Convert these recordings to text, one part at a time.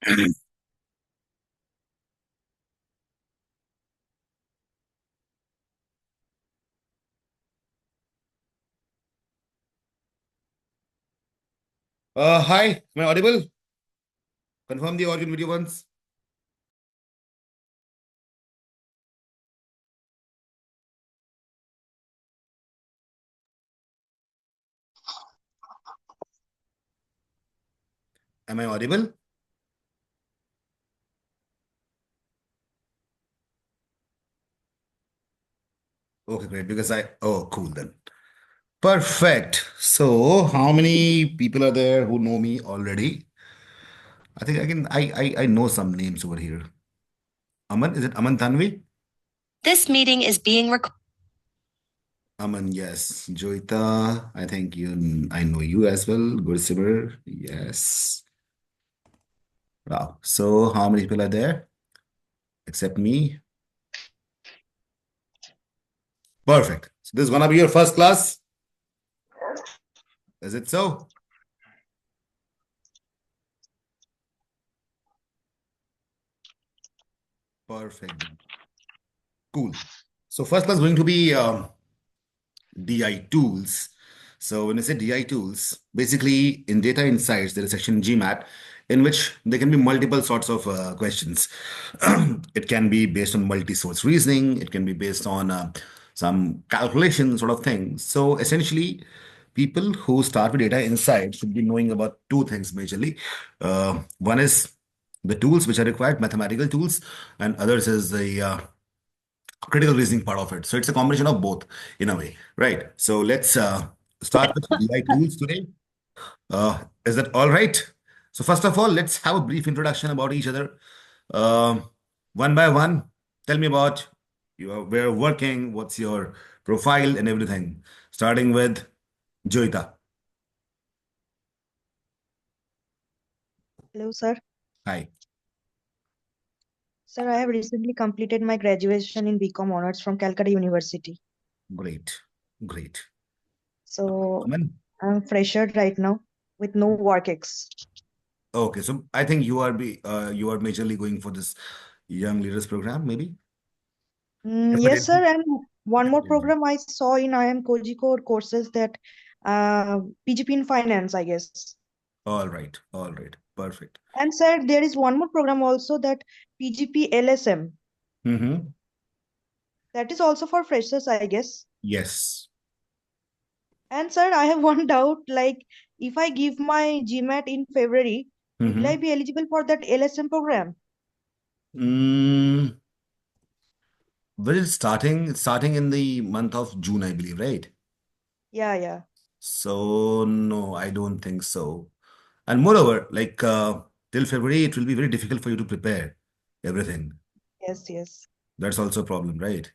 Hi, am I audible? Confirm the audio and video once. Am I audible? Okay, great. Oh, cool then. Perfect. So, how many people are there who know me already? I think I know some names over here. Aman, is it Aman Tanvi? This meeting is being recorded. Aman, yes. Joita, I know you as well. Gursimar, yes. Wow. So, how many people are there except me? Perfect. So, this is gonna be your first class. Is it so? Perfect. Cool. So first class going to be DI tools. So when I say DI tools, basically in data insights, there is a section GMAT in which there can be multiple sorts of questions. It can be based on multi-source reasoning. It can be based on some calculation sort of thing. So essentially, people who start with data insights should be knowing about two things majorly. One is the tools which are required, mathematical tools, and others is the critical reasoning part of it. So it's a combination of both in a way, right? So let's start with BI tools today. Is that all right? So first of all, let's have a brief introduction about each other. Um, One by one, tell me about where you're working, what's your profile and everything. Starting with Joita. Hello, sir. Hi. Sir, I have recently completed my graduation in BCom Honors from Calcutta University. Great. Great. So Aman? I'm fresher right now with no work ex. Okay, so I think you are majorly going for this young leaders program, maybe? Yes, sir. And one more FATG. program I saw in IM Kojiko courses that PGP in finance, I guess. All right. All right. Perfect. And sir, there is one more program also that PGP LSM. Mm-hmm. That is also for freshers, I guess. Yes. And sir, I have one doubt. Like, if I give my GMAT in February, will I Mm-hmm. be eligible for that LSM program? Mm, well, it's starting in the month of June, I believe, right? Yeah, yeah. So no, I don't think so. And moreover, like till February, it will be very difficult for you to prepare everything. Yes, yes. That's also a problem, right?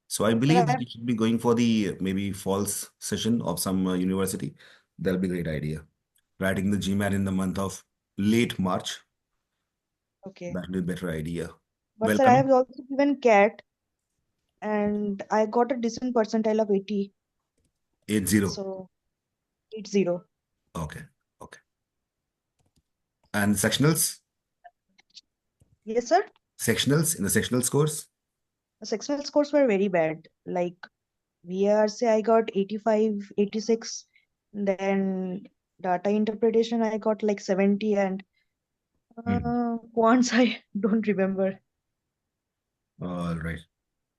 So I Sir, believe that you should be going for the maybe falls session of some university. That'll be a great idea. Writing the GMAT in the month of late March, okay. that'll be a better idea. But sir, I Welcome. have also given CAT and I got a decent percentile of 80. 80. So 80. Okay. Okay. And sectionals? Yes, sir. Sectionals in the sectional scores? The sectional scores were very bad. Like VRC, I got 85, 86. Then data interpretation, I got like 70. And Hmm. quants, I don't remember. All right.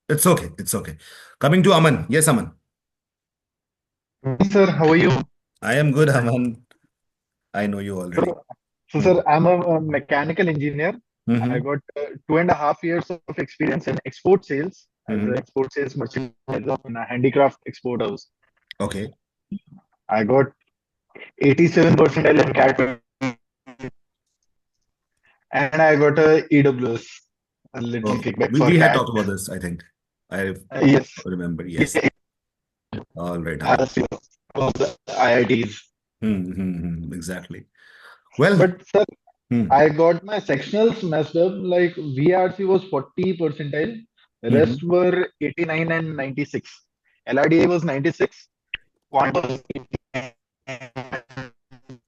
It's okay. It's okay. Coming to Aman. Yes, Aman. Hey, sir, how are you? I am good, Aman. I know you already. So, so, Hmm. sir, I'm a mechanical engineer. I Mm-hmm. got 2.5 years of experience in export sales as an Mm-hmm. export sales merchandiser in a handicraft export house. Okay. I got 87 percentile in CAT and I got a EWS, a little Okay. kickback We, for we had CAT. talked about this, I think. I Yes, remember. Yes. yeah, All right, Aman. of the IITs. Exactly. Well, But sir, hmm. I got my sectionals messed up. Like VRC was 40 percentile, the rest Mm-hmm. were 89 and 96. LRDA was 96. Quant was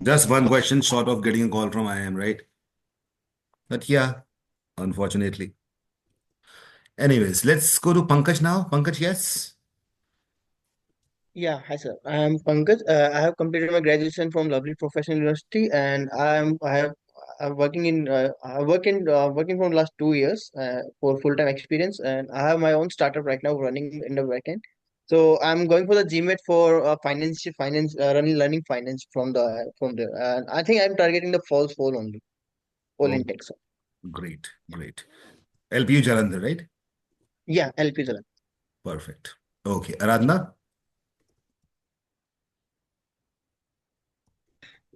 Just one question short of getting a call from IM, right? But yeah, unfortunately. Anyways, let's go to Pankaj now. Pankaj, yes? Yeah, hi sir. I am Pankaj. I have completed my graduation from Lovely Professional University, and I'm working in working from last 2 years for full time experience, and I have my own startup right now running in the backend. So I'm going for the GMAT for finance running learning finance from there, and I think I'm targeting the false fall only, fall Oh, intake. Sir. great, great. LPU Jalandhar, right? Yeah, LP sir. Perfect. Okay, Aradhana,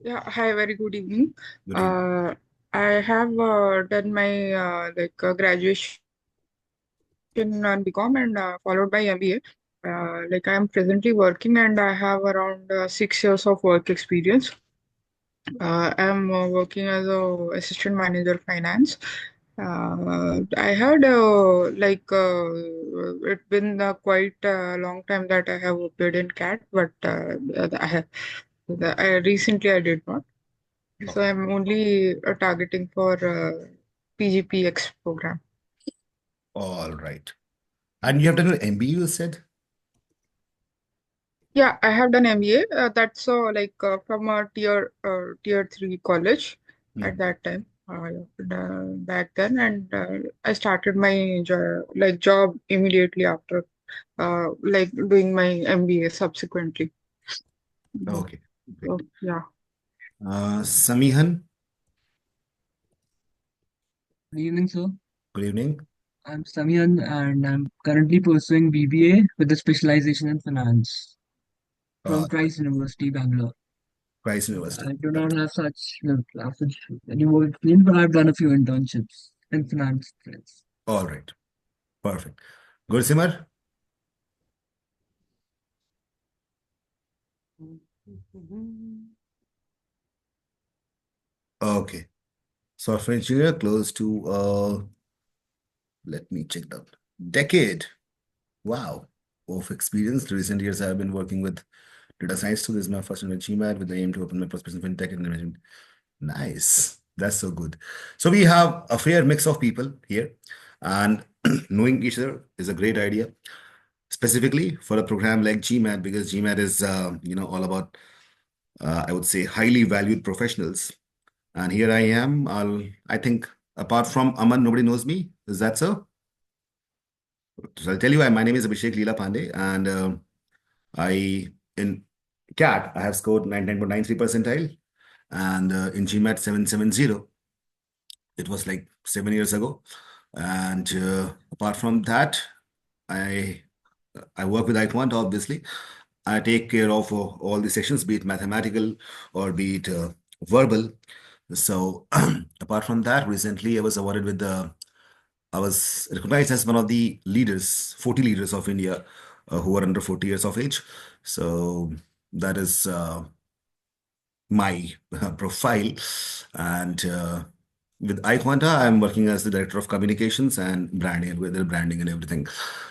Yeah, hi, very good evening. good evening. Uh, I have done my graduation on BCom and followed by MBA. I am presently working and I have around 6 years of work experience. I'm working as a assistant manager finance. I had it's been quite a long time that I have appeared in CAT, but I recently I did not. So Okay, I'm only targeting for PGPX program. all right. And you have done an MBA, you said? Yeah, I have done MBA. That's from a tier three college at Hmm. that time. Back then, and I started my job immediately after doing my MBA subsequently. Okay, So, great. yeah. Samihan, Good evening, sir. good evening. I'm Samian and I'm currently pursuing BBA with a specialization in finance from Right. Christ University, Bangalore. Christ University. I do Right. not have such any work experience, but I've done a few internships in finance fields. All right. Perfect. Gursimar? Okay. Software engineer close to let me check that. Decade. Wow. Of experience. Recent years I have been working with data science too. This is my first one with GMAT with the aim to open my prospects in fintech and management. Nice. That's so good. So we have a fair mix of people here, and knowing each other is a great idea, specifically for a program like GMAT, because GMAT is all about I would say highly valued professionals. And here I am. I think apart from Aman, nobody knows me. Is that so? So I'll tell you why. My name is Abhishek Leela Pandey, and I in CAT I have scored 99.93 percentile, and in GMAT 770. It was like 7 years ago. And apart from that, I I work with Quant, obviously. I take care of all the sections, be it mathematical or be it verbal. So apart from that, recently I was awarded with I was recognized as one of the leaders, 40 leaders of India who are under 40 years of age. So that is my profile. And with iQuanta, I'm working as the director of communications and branding, with the branding and everything.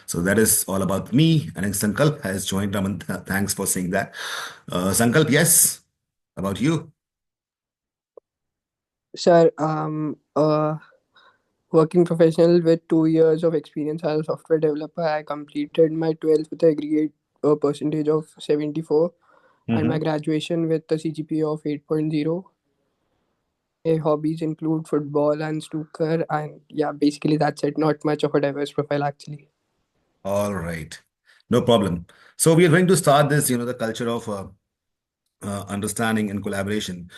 So that is all about me. And Sankalp has joined. Raman, thanks for saying that. Sankalp, yes, about you. Sir, working professional with 2 years of experience as a software developer. I completed my 12th with aggregate percentage of 74 and my Mhm. graduation with a CGPA of 8.0. My hobbies include football and snooker, and yeah, basically that's it. Not much of a diverse profile actually. All right. No problem. So we are going to start this, the culture of understanding and collaboration,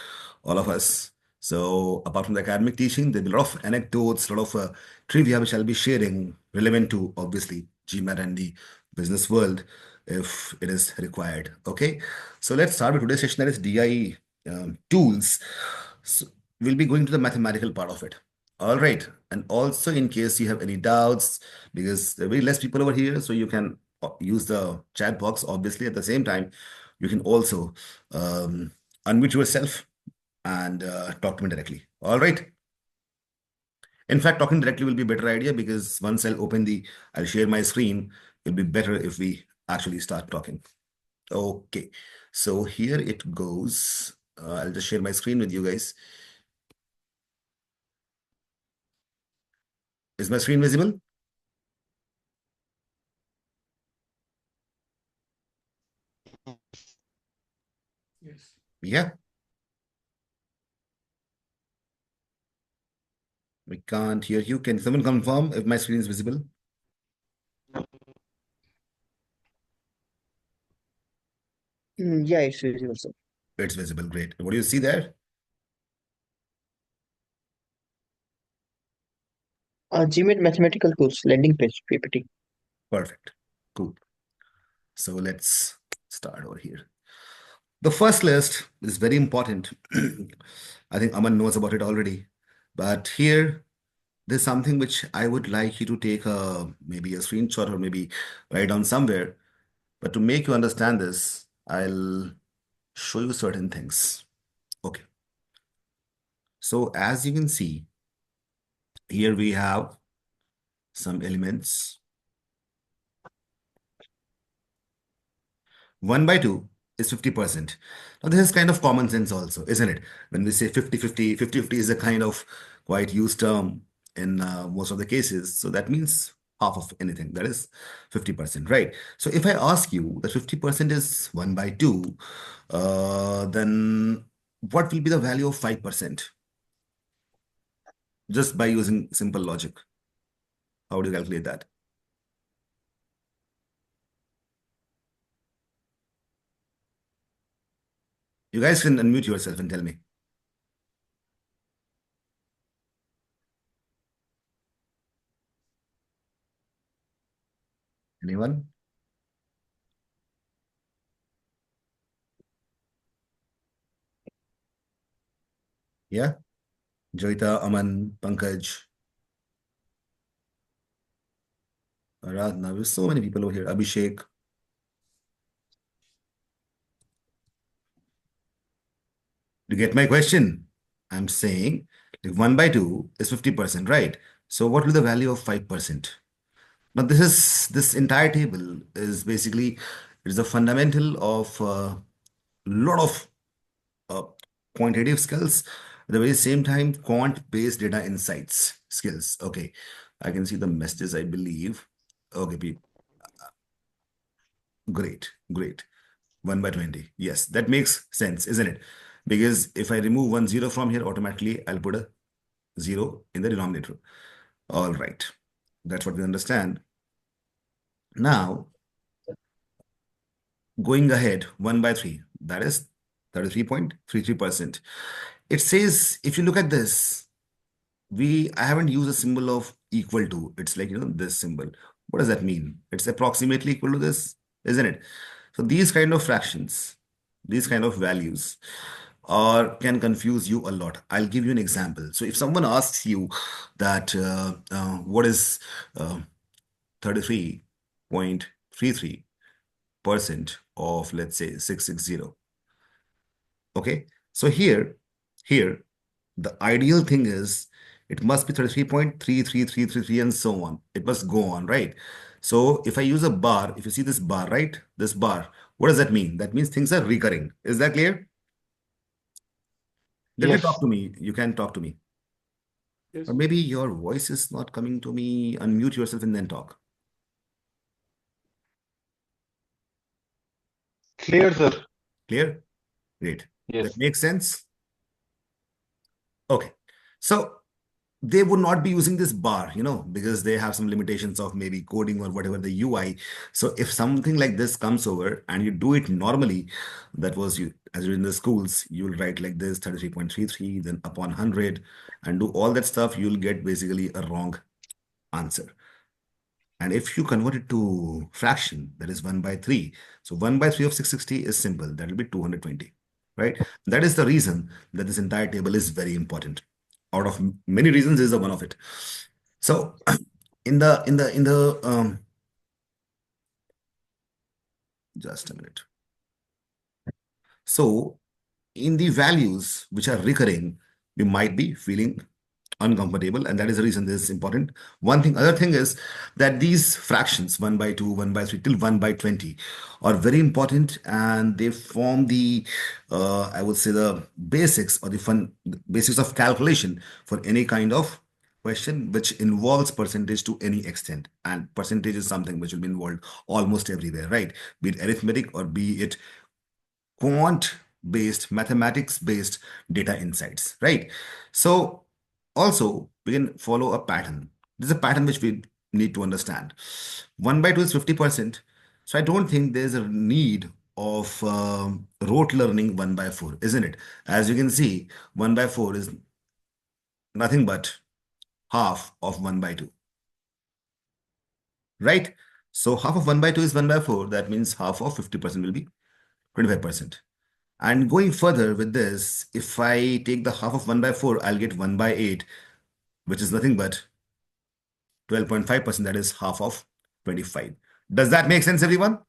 all of us. So apart from the academic teaching, there'll be a lot of anecdotes, a lot of trivia which I'll be sharing relevant to obviously GMAT and the business world if it is required. Okay. So let's start with today's session that is DI tools. So we'll be going to the mathematical part of it. All right. And also in case you have any doubts, because there are very less people over here, so you can use the chat box obviously at the same time you can also um, unmute yourself and talk to me directly. All right. In fact, talking directly will be a better idea because once I'll share my screen. It'll be better if we actually start talking. Okay. So here it goes. I'll just share my screen with you guys. Is my screen visible? Yes. Yeah. We can't hear you. Can someone confirm if my screen is visible? Yeah, it's visible, sir. It's visible. Great. What do you see there? GMAT mathematical tools, landing page, PPT. Perfect. Cool. So let's start over here. The first list is very important. I think Aman knows about it already. But here, there's something which I would like you to take maybe a screenshot or maybe write down somewhere. But to make you understand this, I'll show you certain things. Okay. So as you can see, here we have some elements. 1 by 2 is 50%. Now, this is kind of common sense also, isn't it? When we say 50-50, 50-50 is a kind of quite used term in most of the cases. So that means half of anything, that is 50%, right? So if I ask you that 50% is 1 by 2, then what will be the value of 5%? Just by using simple logic. How do you calculate that? You guys can unmute yourself and tell me. Anyone? Yeah? Joita, Aman, Pankaj, Aradhana. There's so many people over here. Abhishek. You get my question? I'm saying if 1 by 2 is 50%, right? So what will the value of 5%? Now this entire table is basically it is a fundamental of a lot of uh, quantitative skills. At the very same time, quant-based data insights skills. Okay, I can see the messages, I believe. Okay, great, great. 1 by 20. Yes, that makes sense, isn't it? Because if I remove 1 0 from here, automatically I'll put a 0 in the denominator. All right. That's what we understand. Now, going ahead, 1 by 3, that is 33.33%. It says, if you look at this, I haven't used a symbol of equal to. It's like, this symbol. What does that mean? It's approximately equal to this, isn't it? So these kind of fractions, these kind of values can confuse you a lot. I'll give you an example. So if someone asks you that what is 33.33% of, let's say, 660. Okay. So here, the ideal thing is it must be 33.33333 and so on. It must go on, right? So if I use a bar, if you see this bar, right? This bar, what does that mean? That means things are recurring. Is that clear? Let me talk Yes. to me. You can talk to me. Yes. Or maybe your voice is not coming to me. Unmute yourself and then talk. Clear, sir. Clear? Great. Yes. That makes sense? Okay. So they would not be using this bar, because they have some limitations of maybe coding or whatever the UI. So if something like this comes over and you do it normally, that was you, as you're in the schools, you'll write like this 33.33, then upon 100, and do all that stuff, you'll get basically a wrong answer. And if you convert it to fraction, that is 1 by 3. So 1 by 3 of 660 is simple. That will be 220, right? That is the reason that this entire table is very important. Out of many reasons, this is one of it. So just a minute. So in the values which are recurring, we might be feeling uncomfortable, and that is the reason this is important. Other thing is that these fractions 1 by 2, 1 by 3 till 1 by 20 are very important, and they form the I would say the basics or the basics of calculation for any kind of question which involves percentage to any extent, and percentage is something which will be involved almost everywhere, right? Be it arithmetic or be it quant based, mathematics based data insights, right? So also we can follow a pattern. There's a pattern which we need to understand. 1 by 2 is 50%. So I don't think there's a need of rote learning 1 by 4, isn't it? As you can see, 1 by 4 is nothing but half of 1 by 2, right? So half of 1 by 2 is 1 by 4. That means half of 50% will be 25%. And going further with this, if I take the half of 1 by 4, I'll get 1 by 8, which is nothing but 12.5%. That is half of 25. Does that make sense, everyone?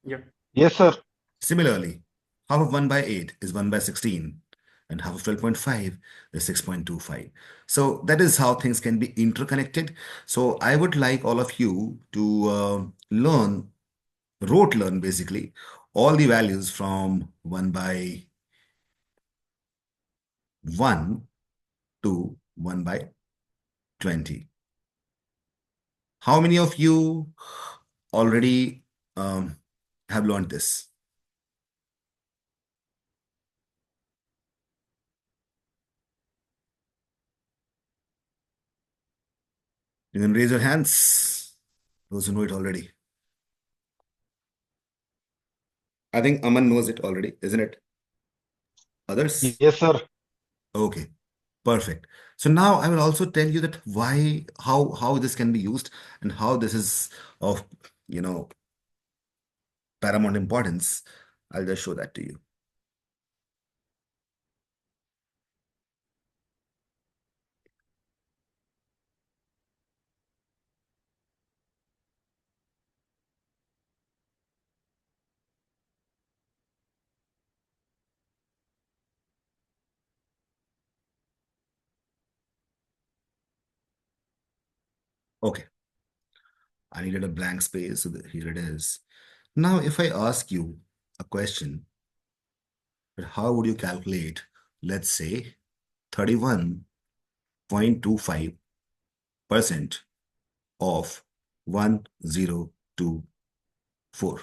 Yep. Yes, sir. Similarly, half of 1 by 8 is 1 by 16, and half of 12.5 is 6.25. So that is how things can be interconnected. So I would like all of you to rote learn basically all the values from 1 by 1 to 1 by 20. How many of you already have learned this? You can raise your hands, those who know it already. I think Aman knows it already, isn't it? Others? Yes, sir. Okay, perfect. So now I will also tell you that how this can be used and how this is of, you know, paramount importance. I'll just show that to you. Okay, I needed a blank space, so here it is. Now, if I ask you a question, that how would you calculate, let's say, 31.25% of 1024?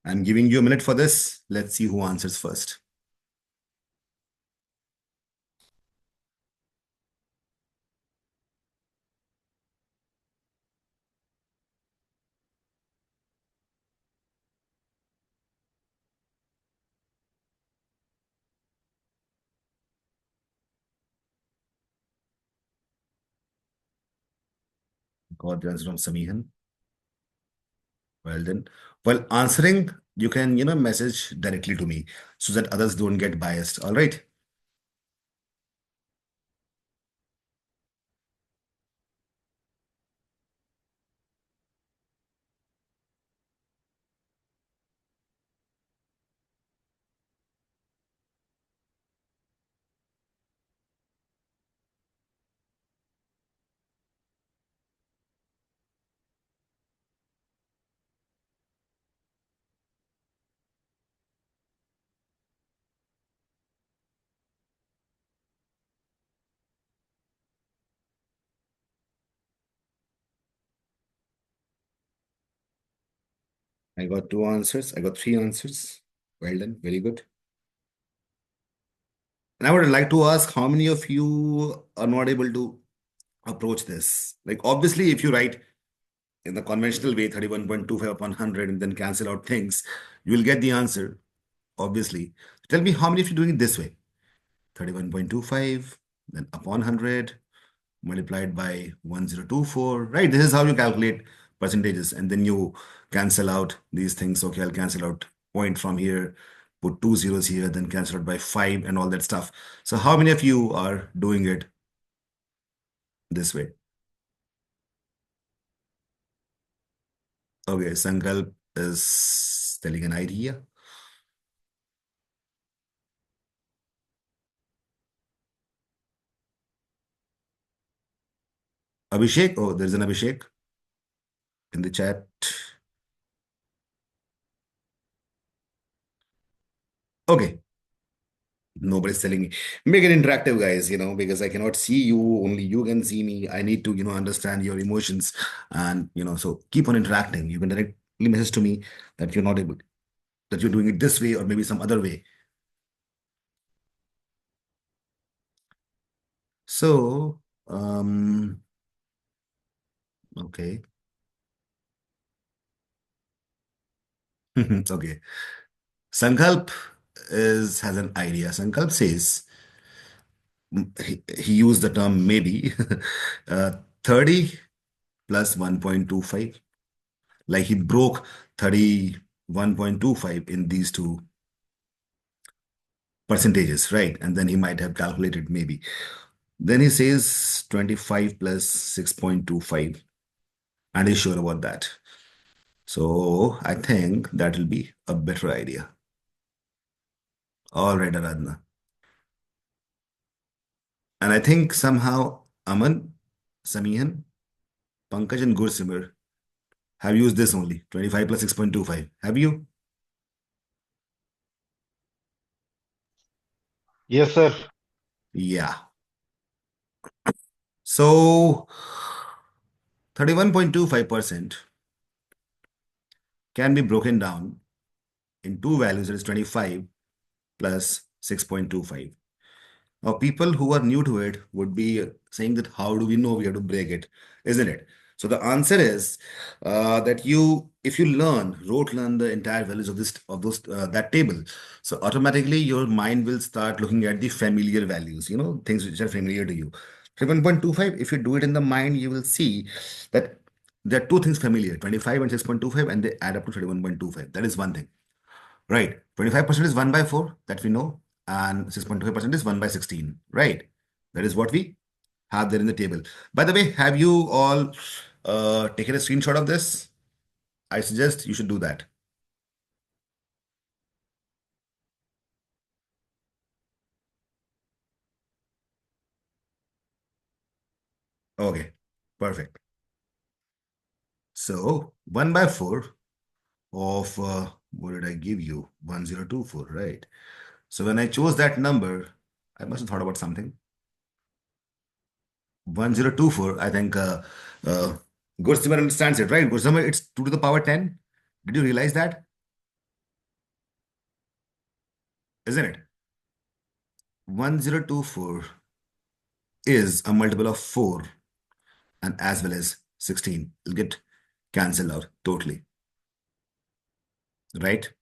I'm giving you a minute for this. Let's see who answers first. Got the answer from Samihan. Well then, while answering, you can, message directly to me so that others don't get biased. All right. I got two answers. I got three answers. Well done. Very good. And I would like to ask how many of you are not able to approach this? Like, obviously, if you write in the conventional way, 31.25 upon 100, and then cancel out things, you will get the answer, obviously. Tell me how many of you doing it this way? 31.25, then upon 100, multiplied by 1024, right? This is how you calculate percentages, and then you cancel out these things. Okay, I'll cancel out point from here, put two zeros here, then cancel out by 5 and all that stuff. So how many of you are doing it this way? Okay, Sankalp is telling an idea. Abhishek, oh, there's an Abhishek in the chat. Okay, Nobody's telling me. Make it interactive, guys, because I cannot see you, only you can see me. I need to, understand your emotions. And, so keep on interacting. You can directly message to me that you're not able, that you're doing it this way or maybe some other way. So, okay. Okay. Sankalp has an idea. Sankalp says, he used the term maybe, 30 plus 1.25. Like he broke 31.25 in these two percentages, right? And then he might have calculated maybe. Then he says 25 plus 6.25, and he's sure about that. So I think that will be a better idea. All right, Aradhana. And I think somehow Aman, Samihan, Pankaj, and Gursimar have used this only 25 plus 6.25. Have you? Yes, sir. Yeah. So 31.25% can be broken down in two values, that is 25 plus 6.25. Now, people who are new to it would be saying that how do we know we have to break it, isn't it? So the answer is that if you learn the entire values of that table, so automatically your mind will start looking at the familiar values, things which are familiar to you. 7.25, if you do it in the mind, you will see that there are two things familiar, 25 and 6.25, and they add up to 31.25. That is one thing. Right. 25% is 1 by 4, that we know, and 6.25% is 1 by 16. Right. That is what we have there in the table. By the way, have you all taken a screenshot of this? I suggest you should do that. Okay. Perfect. So 1 by 4 of, what did I give you? 1024, right? So when I chose that number, I must have thought about something. 1024, I think Gursimar understands it, right? Gursimar, it's 2 to the power 10. Did you realize that? Isn't it? 1024 is a multiple of 4 and as well as 16. It'll get cancelled out totally, right?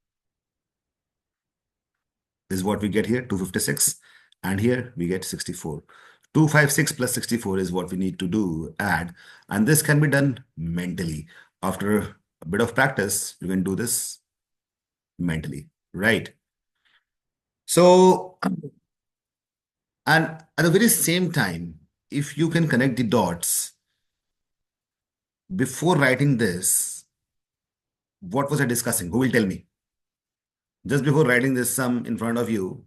This is what we get here, 256. And here we get 64. 256 plus 64 is what we need to do, add. And this can be done mentally. After a bit of practice, you can do this mentally, right? So, and at the very same time, if you can connect the dots before writing this, what was I discussing? Who will tell me? Just before writing this sum in front of you,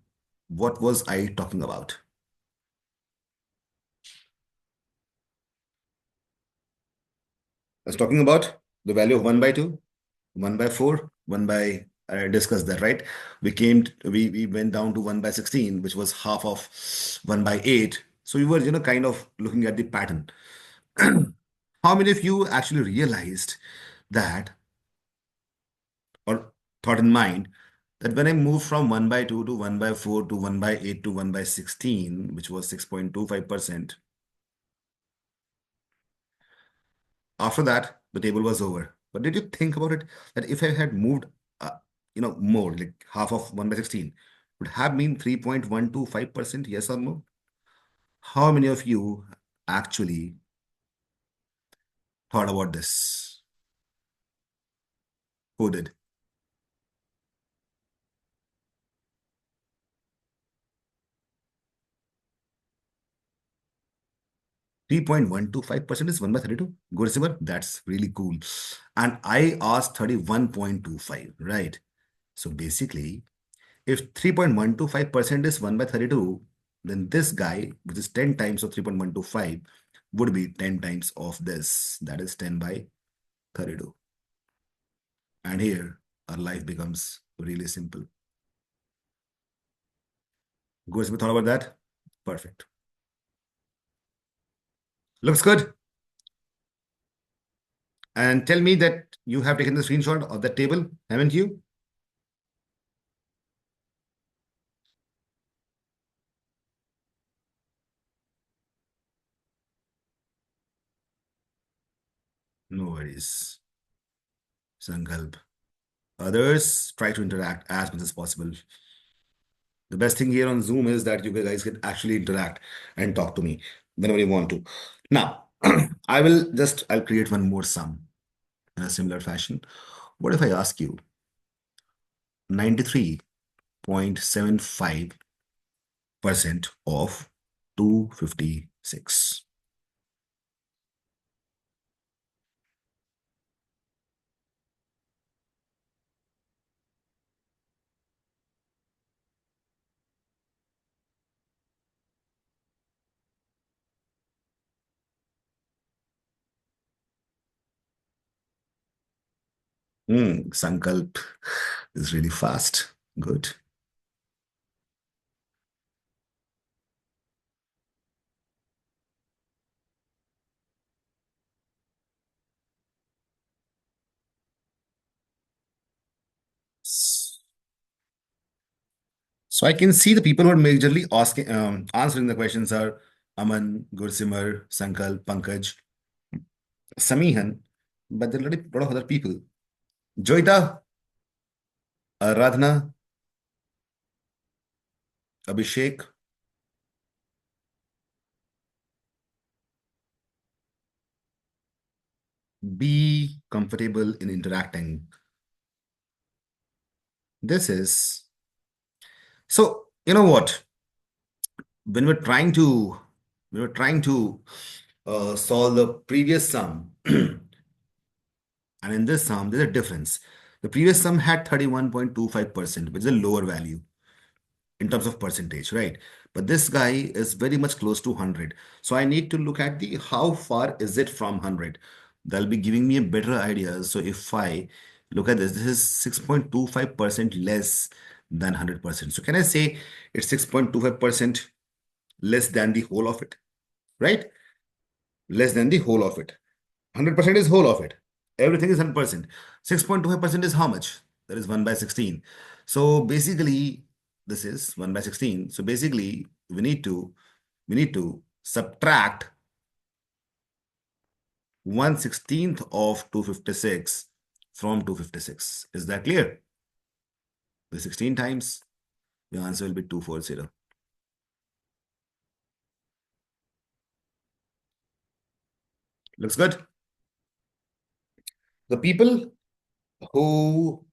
what was I talking about? I was talking about the value of 1 by 2, 1 by 4, 1 by, I discussed that, right? We went down to 1 by 16, which was half of 1 by 8. So we were, kind of looking at the pattern. How many of you actually realized that, or thought in mind, that when I moved from 1 by 2 to 1 by 4 to 1 by 8 to 1 by 16, which was 6.25%, after that, the table was over. But did you think about it that if I had moved, more, like half of 1 by 16, would have been 3.125%, yes or no? How many of you actually thought about this? Who did? 3.125% is 1 by 32. Good, Sivar. That's really cool. And I asked 31.25, right? So basically, if 3.125% is 1 by 32, then this guy, which is 10 times of 3.125, would be 10 times of this. That is 10 by 32. And here, our life becomes really simple. Good. Have you thought about that? Perfect. Looks good. And tell me that you have taken the screenshot of that table, haven't you? No worries. Sankalp. Others try to interact as much as possible. The best thing here on Zoom is that you guys can actually interact and talk to me whenever you want to. Now, I'll create one more sum in a similar fashion. What if I ask you 93.75% of 256? Sankalp is really fast. Good. So I can see the people who are majorly asking, answering the questions are Aman, Gursimar, Sankalp, Pankaj, Samihan, but there are a lot of other people. Joita, Aradhana, Abhishek. Be comfortable in interacting. This is so you know what? When we're trying to solve the previous sum, and in this sum, there's a difference. The previous sum had 31.25%, which is a lower value in terms of percentage, right? But this guy is very much close to 100. So I need to look at the how far is it from 100. That'll be giving me a better idea. So if I look at this is 6.25% less than 100%. So can I say it's 6.25% less than the whole of it, right? Less than the whole of it. 100% is whole of it. Everything is 100%. 6.25% is how much? That is 1 by 16. So basically, this is 1 by 16. So basically, we need to subtract 1/16 of 256 from 256. Is that clear? The 16 times, the answer will be 240. Looks good. The people who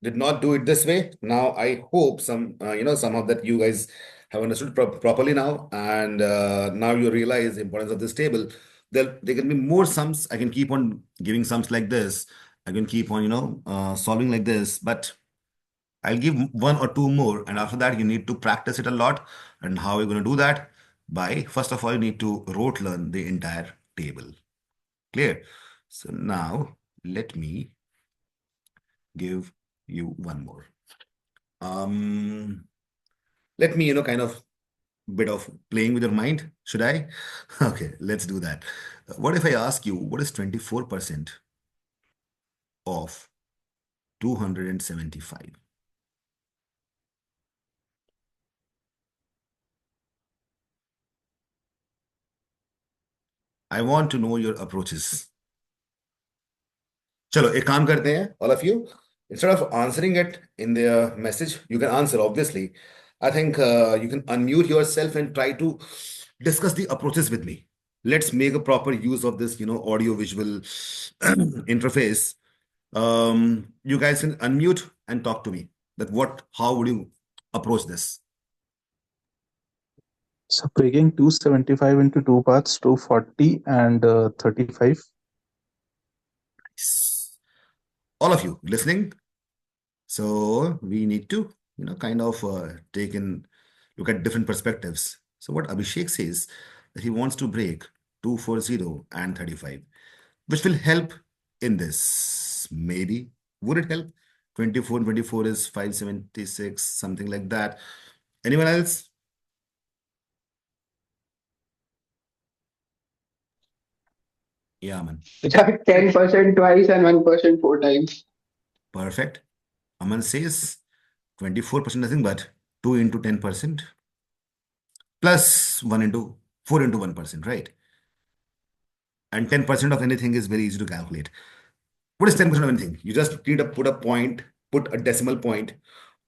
did not do it this way. Now, I hope some of that you guys have understood properly now, and now you realize the importance of this table. There can be more sums. I can keep on giving sums like this. I can keep on, solving like this, but I'll give one or two more, and after that, you need to practice it a lot. And how are you going to do that? By first of all, you need to rote learn the entire table. Clear? So now let me give you one more. Let me, kind of bit of playing with your mind. Should I? Okay, let's do that. What if I ask you, what is 24% of 275? I want to know your approaches. चलो एक काम करते हैं, all of you. Instead of answering it in the message, you can answer, obviously. I think you can unmute yourself and try to discuss the approaches with me. Let's make a proper use of this, audio visual interface. You guys can unmute and talk to me. How would you approach this? So breaking 275 into two parts, 240 and 35. All of you listening. So we need to, kind of look at different perspectives. So what Abhishek says that he wants to break 240 and 35, which will help in this. Maybe. Would it help? 24 and 24 is 576, something like that. Anyone else? Yeah, Aman. 10% twice and 1% four times. Perfect. Aman says 24% nothing but 2 into 10% plus 1 into 4 into 1%, right? And 10% of anything is very easy to calculate. What is 10% of anything? You just need to put a point, put a decimal point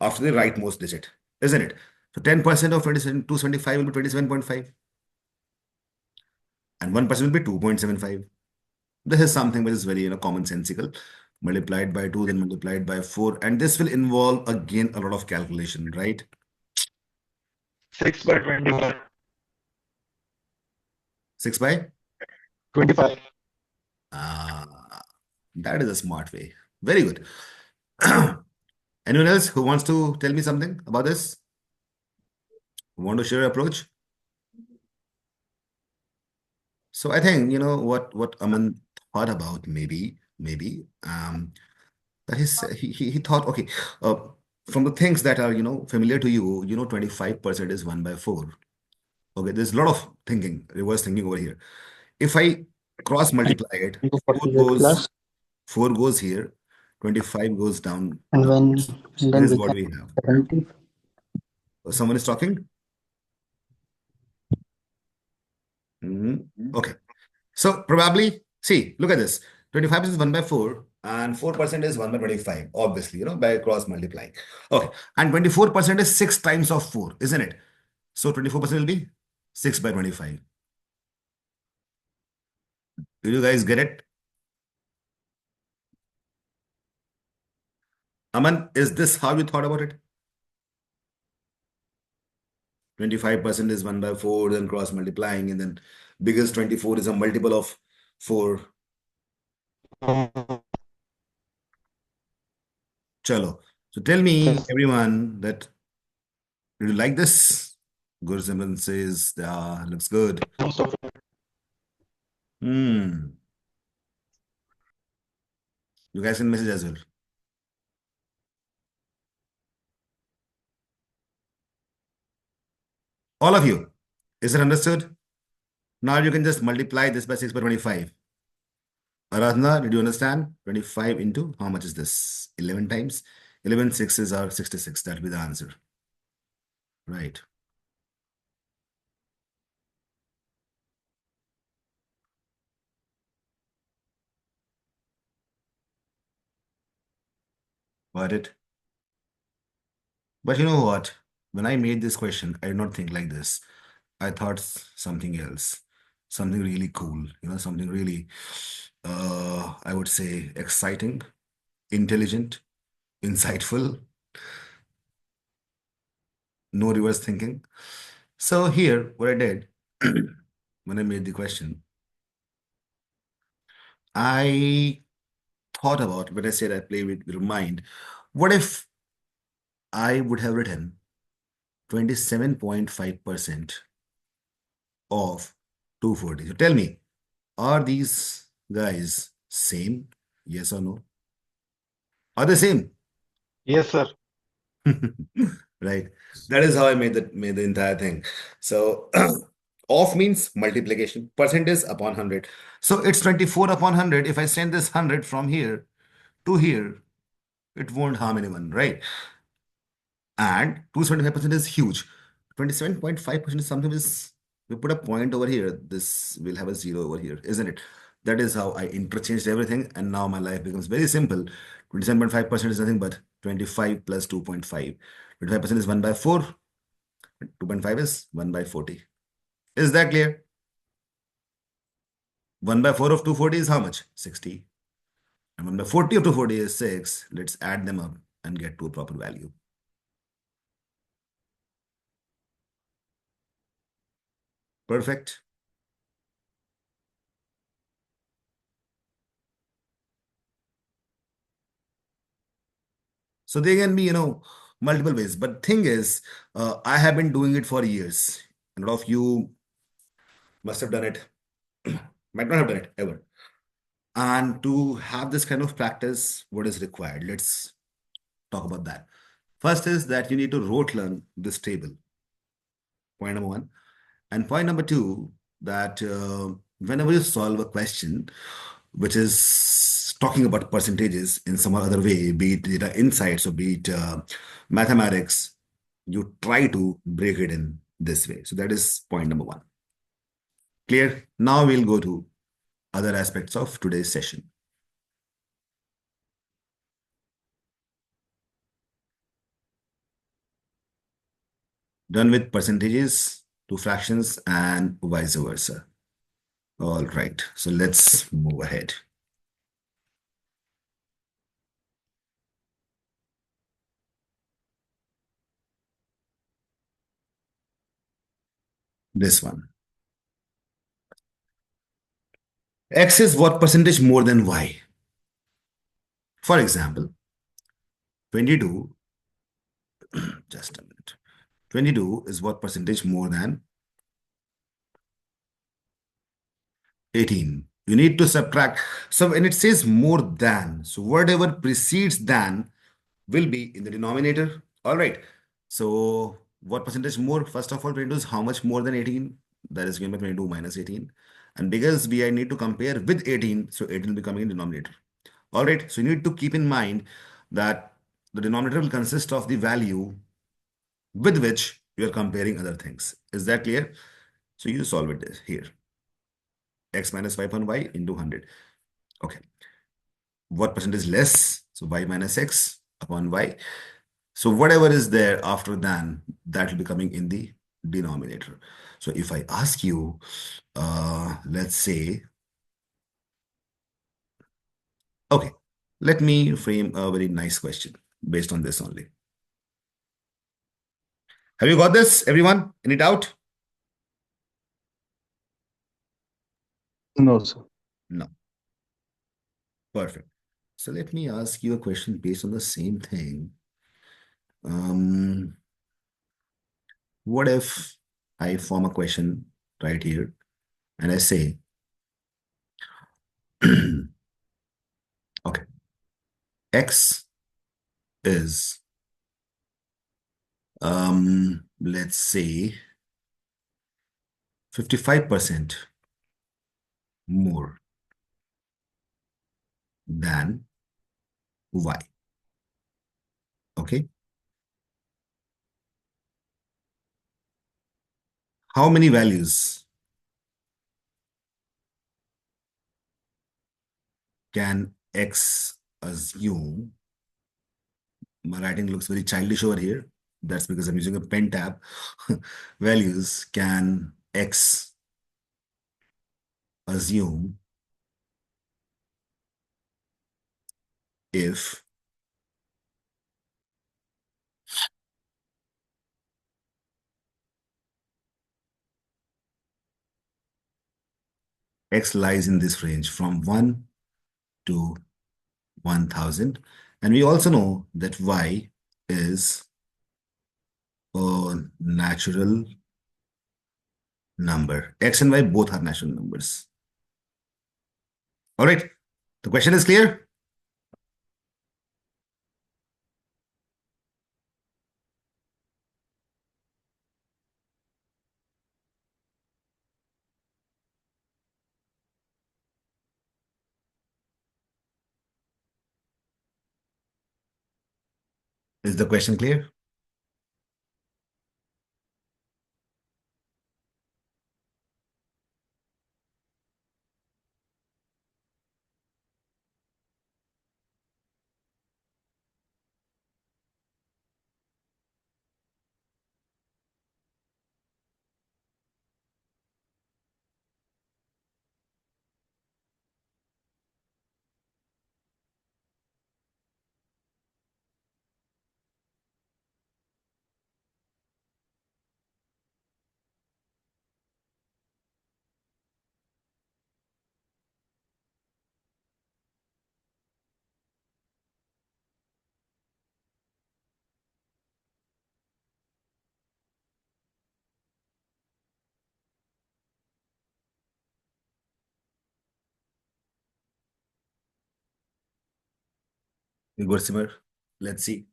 after the rightmost digit, isn't it? So 10% of 275 will be 27.5. And 1% will be 2.75. This is something which is very, commonsensical. Multiplied by 2, then multiplied by 4. And this will involve, again, a lot of calculation, right? 6 by 25. 6 by? 25. That is a smart way. Very good. Anyone else who wants to tell me something about this? Want to share your approach? So I think, what Aman thought about maybe, that he thought, okay, from the things that are, familiar to you, 25% is 1 by 4. Okay, there's a lot of thinking, reverse thinking over here. If I cross multiply it, Into 4 48 goes, plus. 4 goes here, 25 goes down. And This then is we what can we have. 70. Someone is talking? Okay. So probably, see, look at this. 25% is 1 by 4 and 4% is 1 by 25, obviously, by cross multiplying. Okay. And 24% is 6 times of 4, isn't it? So 24% will be 6 by 25. Do you guys get it? Aman, is this how you thought about it? 25% is 1 by 4, then cross multiplying, and then biggest 24 is a multiple of 4. Chalo. So tell me, Yes. everyone, that do you like this? Gursimran says, yeah, looks good. Hmm. You guys can message as well. All of you. Is it understood? Now you can just multiply this by 6 by 25. Aradhana, did you understand? 25 into how much is this? 11 times? 11 sixes are 66. That'll be the answer. Right. Got it? But you know what? When I made this question, I did not think like this. I thought something else, something really cool, something really, I would say, exciting, intelligent, insightful, no reverse thinking. So here, what I did when I made the question, I thought about when I said I play with your mind, what if I would have written 27.5% of 240? So tell me, are these guys same? Yes or no? Are they same? Yes, sir. Right. That is how I made the entire thing. So off means multiplication, percentage upon 100. So it's 24 upon 100. If I send this 100 from here to here, it won't harm anyone, right? And 275% is huge. 27.5% is something is, we put a point over here. This will have a zero over here, isn't it? That is how I interchanged everything. And now my life becomes very simple. 27.5% is nothing but 25 plus 2.5. 25% is 1 by 4. 2.5 is 1 by 40. Is that clear? 1 by 4 of 240 is how much? 60. And 1 by 40 of 240 is 6. Let's add them up and get to a proper value. Perfect. So they can be, multiple ways. But thing is, I have been doing it for years. A lot of you must have done it, might not have done it ever. And to have this kind of practice, what is required? Let's talk about that. First is that you need to rote learn this table. Point number one. And point number two, that whenever you solve a question which is talking about percentages in some other way, be it data insights or be it mathematics, you try to break it in this way. So that is point number one. Clear? Now we'll go to other aspects of today's session. Done with percentages to fractions and vice versa. All right, so let's move ahead. This one. X is what percentage more than Y? For example, 22, just a minute. 22 is what percentage more than 18? You need to subtract. So when it says more than, so whatever precedes than will be in the denominator. All right. So what percentage more? First of all, 22 is how much more than 18? That is given by 22 minus 18. And because we need to compare with 18, so 18 will be coming in denominator. All right. So you need to keep in mind that the denominator will consist of the value with which you are comparing other things. Is that clear? So you solve it here. X minus 5 upon y into 100. Okay. What percentage less? So y minus x upon y. So whatever is there after than, that will be coming in the denominator. So if I ask you, let's say, okay, let me frame a very nice question based on this only. Have you got this, everyone? Any doubt? No, sir. No. Perfect. So let me ask you a question based on the same thing. What if I form a question right here and I say, okay, X is, let's say 55% more than Y. Okay. How many values can X assume? My writing looks very childish over here. That's because I'm using a pen tab. Values can X assume if X lies in this range from 1 to 1000. And we also know that Y is a natural number. X and Y both are natural numbers. All right. The question is clear? Is the question clear? Good, Simar. Let's see.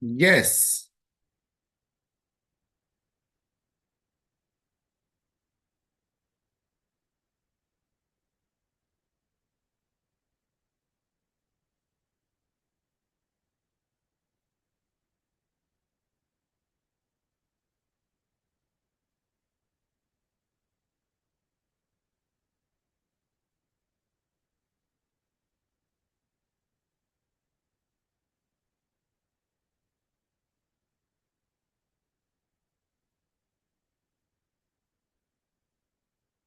Yes.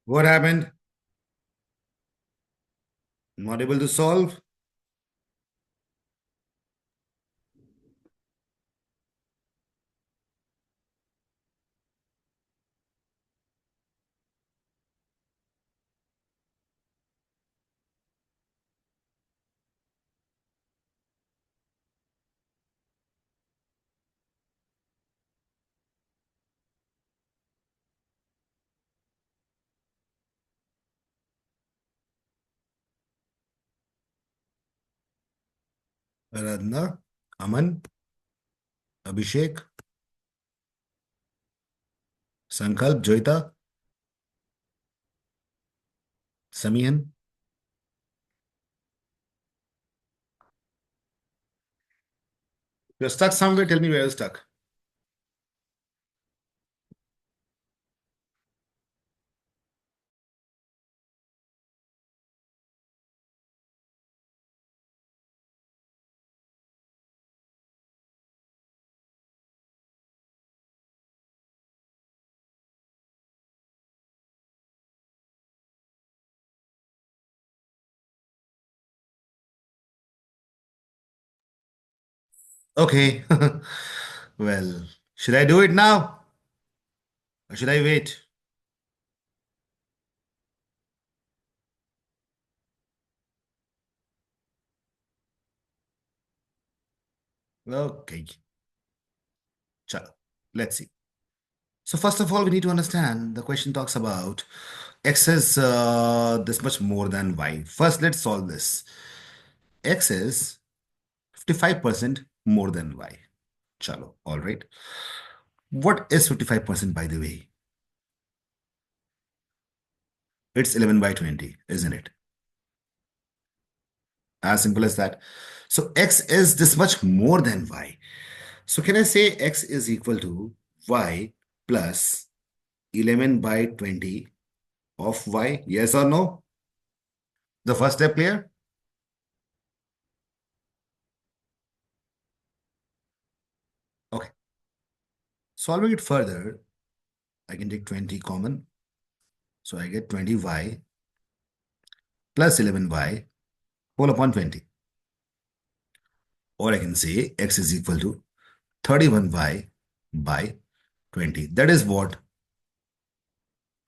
What happened? Not able to solve? Aradhana, Aman, Abhishek, Sankalp, Joita, Samian. You're stuck somewhere. Tell me where you're stuck. Okay. Well, should I do it now or should I wait? Okay. Chalo. Let's see. So first of all, we need to understand the question talks about x is this much more than y. First, let's solve this. X is 55% more than y. Chalo. All right. What is 55% by the way? It's 11 by 20, isn't it? As simple as that. So x is this much more than y. So can I say x is equal to y plus 11 by 20 of y? Yes or no? The first step clear? Okay. Solving it further, I can take 20 common. So I get 20y plus 11y whole upon 20. Or I can say x is equal to 31y by 20. That is what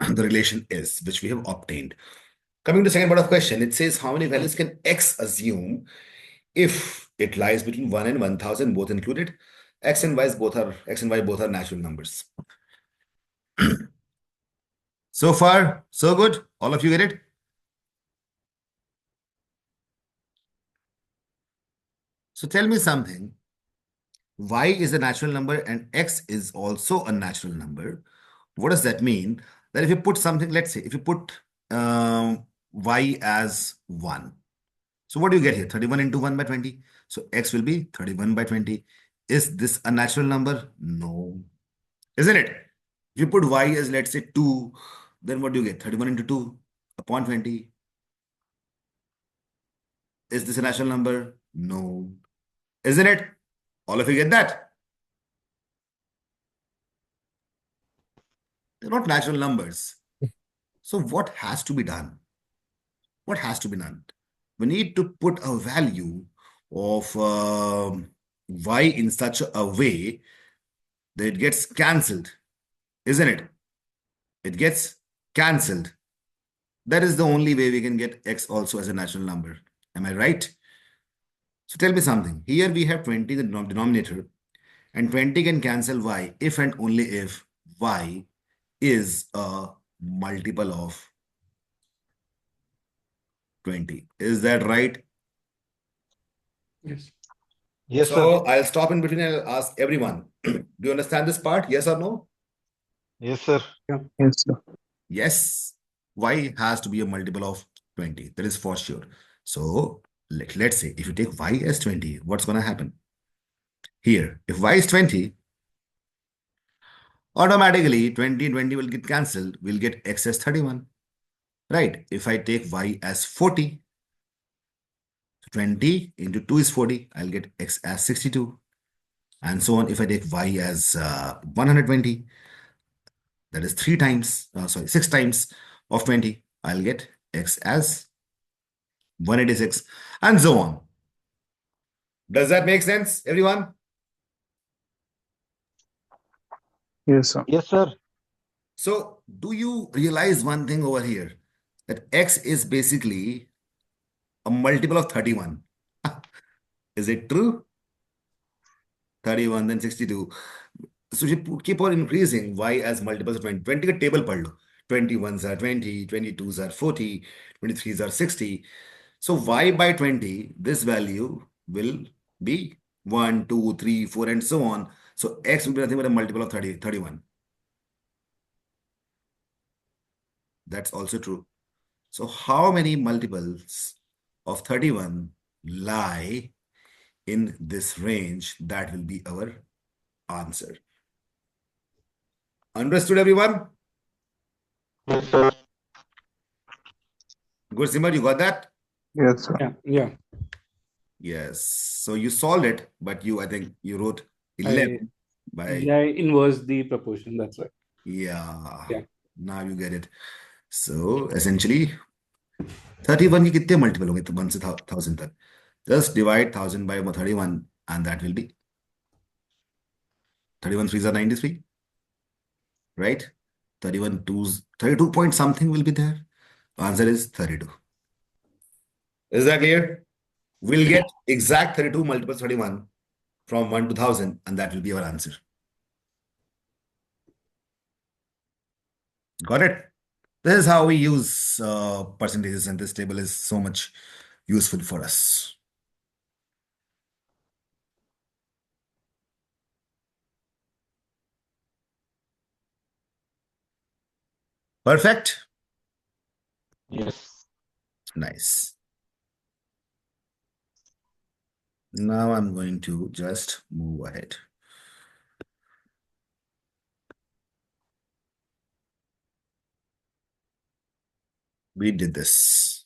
the relation is, which we have obtained. Coming to second part of question, it says how many values can x assume if it lies between 1 and 1000, both included? X and y both are natural numbers. So far, so good. All of you get it? So tell me something. Y is a natural number and x is also a natural number. What does that mean? That if you put something, let's say, if you put y as 1. So what do you get here? 31 into 1 by 20. So x will be 31 by 20. Is this a natural number? No. Isn't it? If you put y as, let's say, 2, then what do you get? 31 into 2 upon 20. Is this a natural number? No. Isn't it? All of you get that? They're not natural numbers. So what has to be done? What has to be done? We need to put a value of y in such a way that it gets cancelled. Isn't it? It gets cancelled. That is the only way we can get x also as a natural number. Am I right? So tell me something. Here we have 20, the denominator, and 20 can cancel y if and only if y is a multiple of 20. Is that right? Yes. Yes, sir. So I'll stop in between and I'll ask everyone. Do you understand this part? Yes or no? Yes, sir. Yes, sir. Yes. Y has to be a multiple of 20. That is for sure. So let's say if you take Y as 20, what's going to happen? Here, if Y is 20, automatically 20 and 20 will get cancelled. We'll get X as 31. Right? If I take Y as 40, 20 into 2 is 40. I'll get X as 62. And so on. If I take Y as 120, that is 6 times of 20. I'll get X as 186 and so on. Does that make sense, everyone? Yes, sir. Yes, sir. So do you realize one thing over here? That X is basically a multiple of 31. Is it true? 31, then 62. So you keep on increasing Y as multiples of 20. 20 का table पढ़ लो. 21s are 20, 22s are 40, 23s are 60. So Y by 20, this value will be 1, 2, 3, 4, and so on. So X will be nothing but a multiple of 31. That's also true. So how many multiples of 31 lie in this range? That will be our answer. Understood, everyone? Yes, sir. Good, Simar, you got that? Yes, sir. Yeah. Yes. So you solved it, but I think you wrote 11 by... I inverse the proportion, that's right. Yeah. Yeah. Now you get it. So essentially, 31 की कितने multiple होंगे तो 1 से 1000 तक? Just divide 1000 by 31 and that will be 31 3s are 93, right? 32 point something will be there. Answer is 32. Is that clear? We'll get exact 32 multiples 31 from 1 to 1000 and that will be our answer. Got it? This is how we use percentages, and this table is so much useful for us. Perfect? Yes. Nice. Now I'm going to just move ahead. We did this.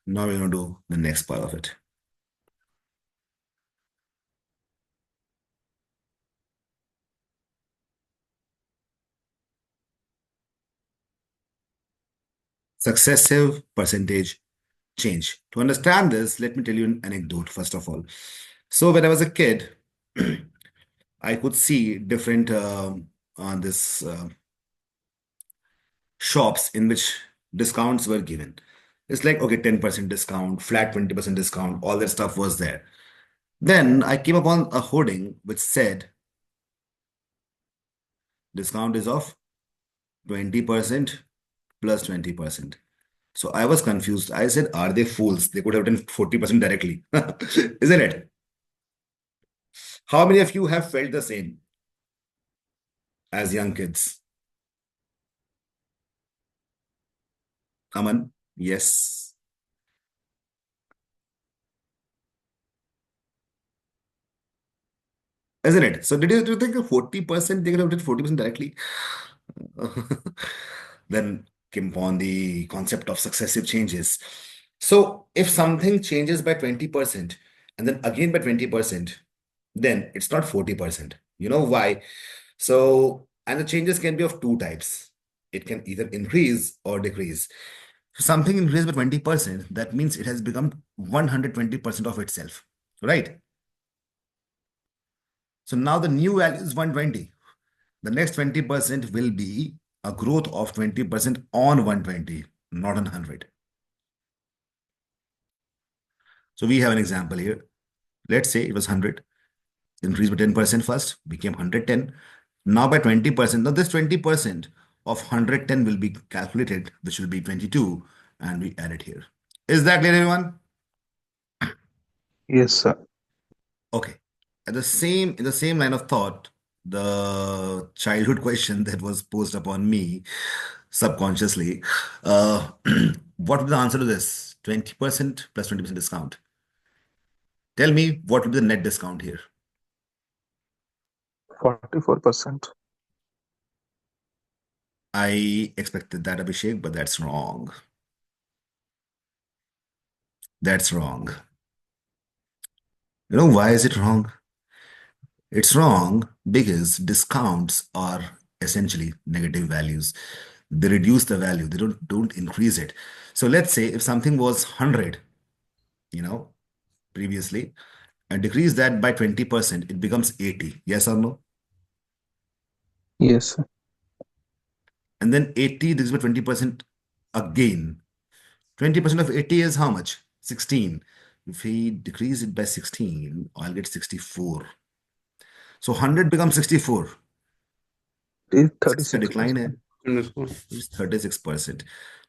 Now we're going to do the next part of it. Successive percentage change. To understand this, let me tell you an anecdote first of all. So when I was a kid, I could see different on this shops in which discounts were given. It's like, okay, 10% discount, flat 20% discount, all that stuff was there. Then I came upon a hoarding which said discount is of 20% plus 20%. So I was confused. I said, are they fools? They could have done 40% directly. Isn't it? How many of you have felt the same as young kids? Aman? Yes. Isn't it? So did you think 40% they could have done 40% directly? Then came upon the concept of successive changes. So if something changes by 20% and then again by 20%, then it's not 40%. You know why? So, and the changes can be of two types. It can either increase or decrease. So something increased by 20%, that means it has become 120% of itself, right? So now the new value is 120. The next 20% will be a growth of 20% on 120, not on 100. So we have an example here. Let's say it was 100, increased by 10% first, became 110. Now by 20%, now this 20% of 110 will be calculated, which will be 22, and we add it here. Is that clear, everyone? Yes, sir. Okay. In the same line of thought, the childhood question that was posed upon me subconsciously, what would be the answer to this? 20% plus 20% discount. Tell me what would be the net discount here? 44%. I expected that, Abhishek, but that's wrong. That's wrong. You know why is it wrong? It's wrong because discounts are essentially negative values. They reduce the value, they don't increase it. So let's say if something was 100, you know, previously, and decrease that by 20%, it becomes 80. Yes or no? Yes, sir. And then 80 decreased by 20% again. 20% of 80 is how much? 16. If we decrease it by 16, I'll get 64. So 100 becomes 64. It is It's a decline. 36%. It's 36%.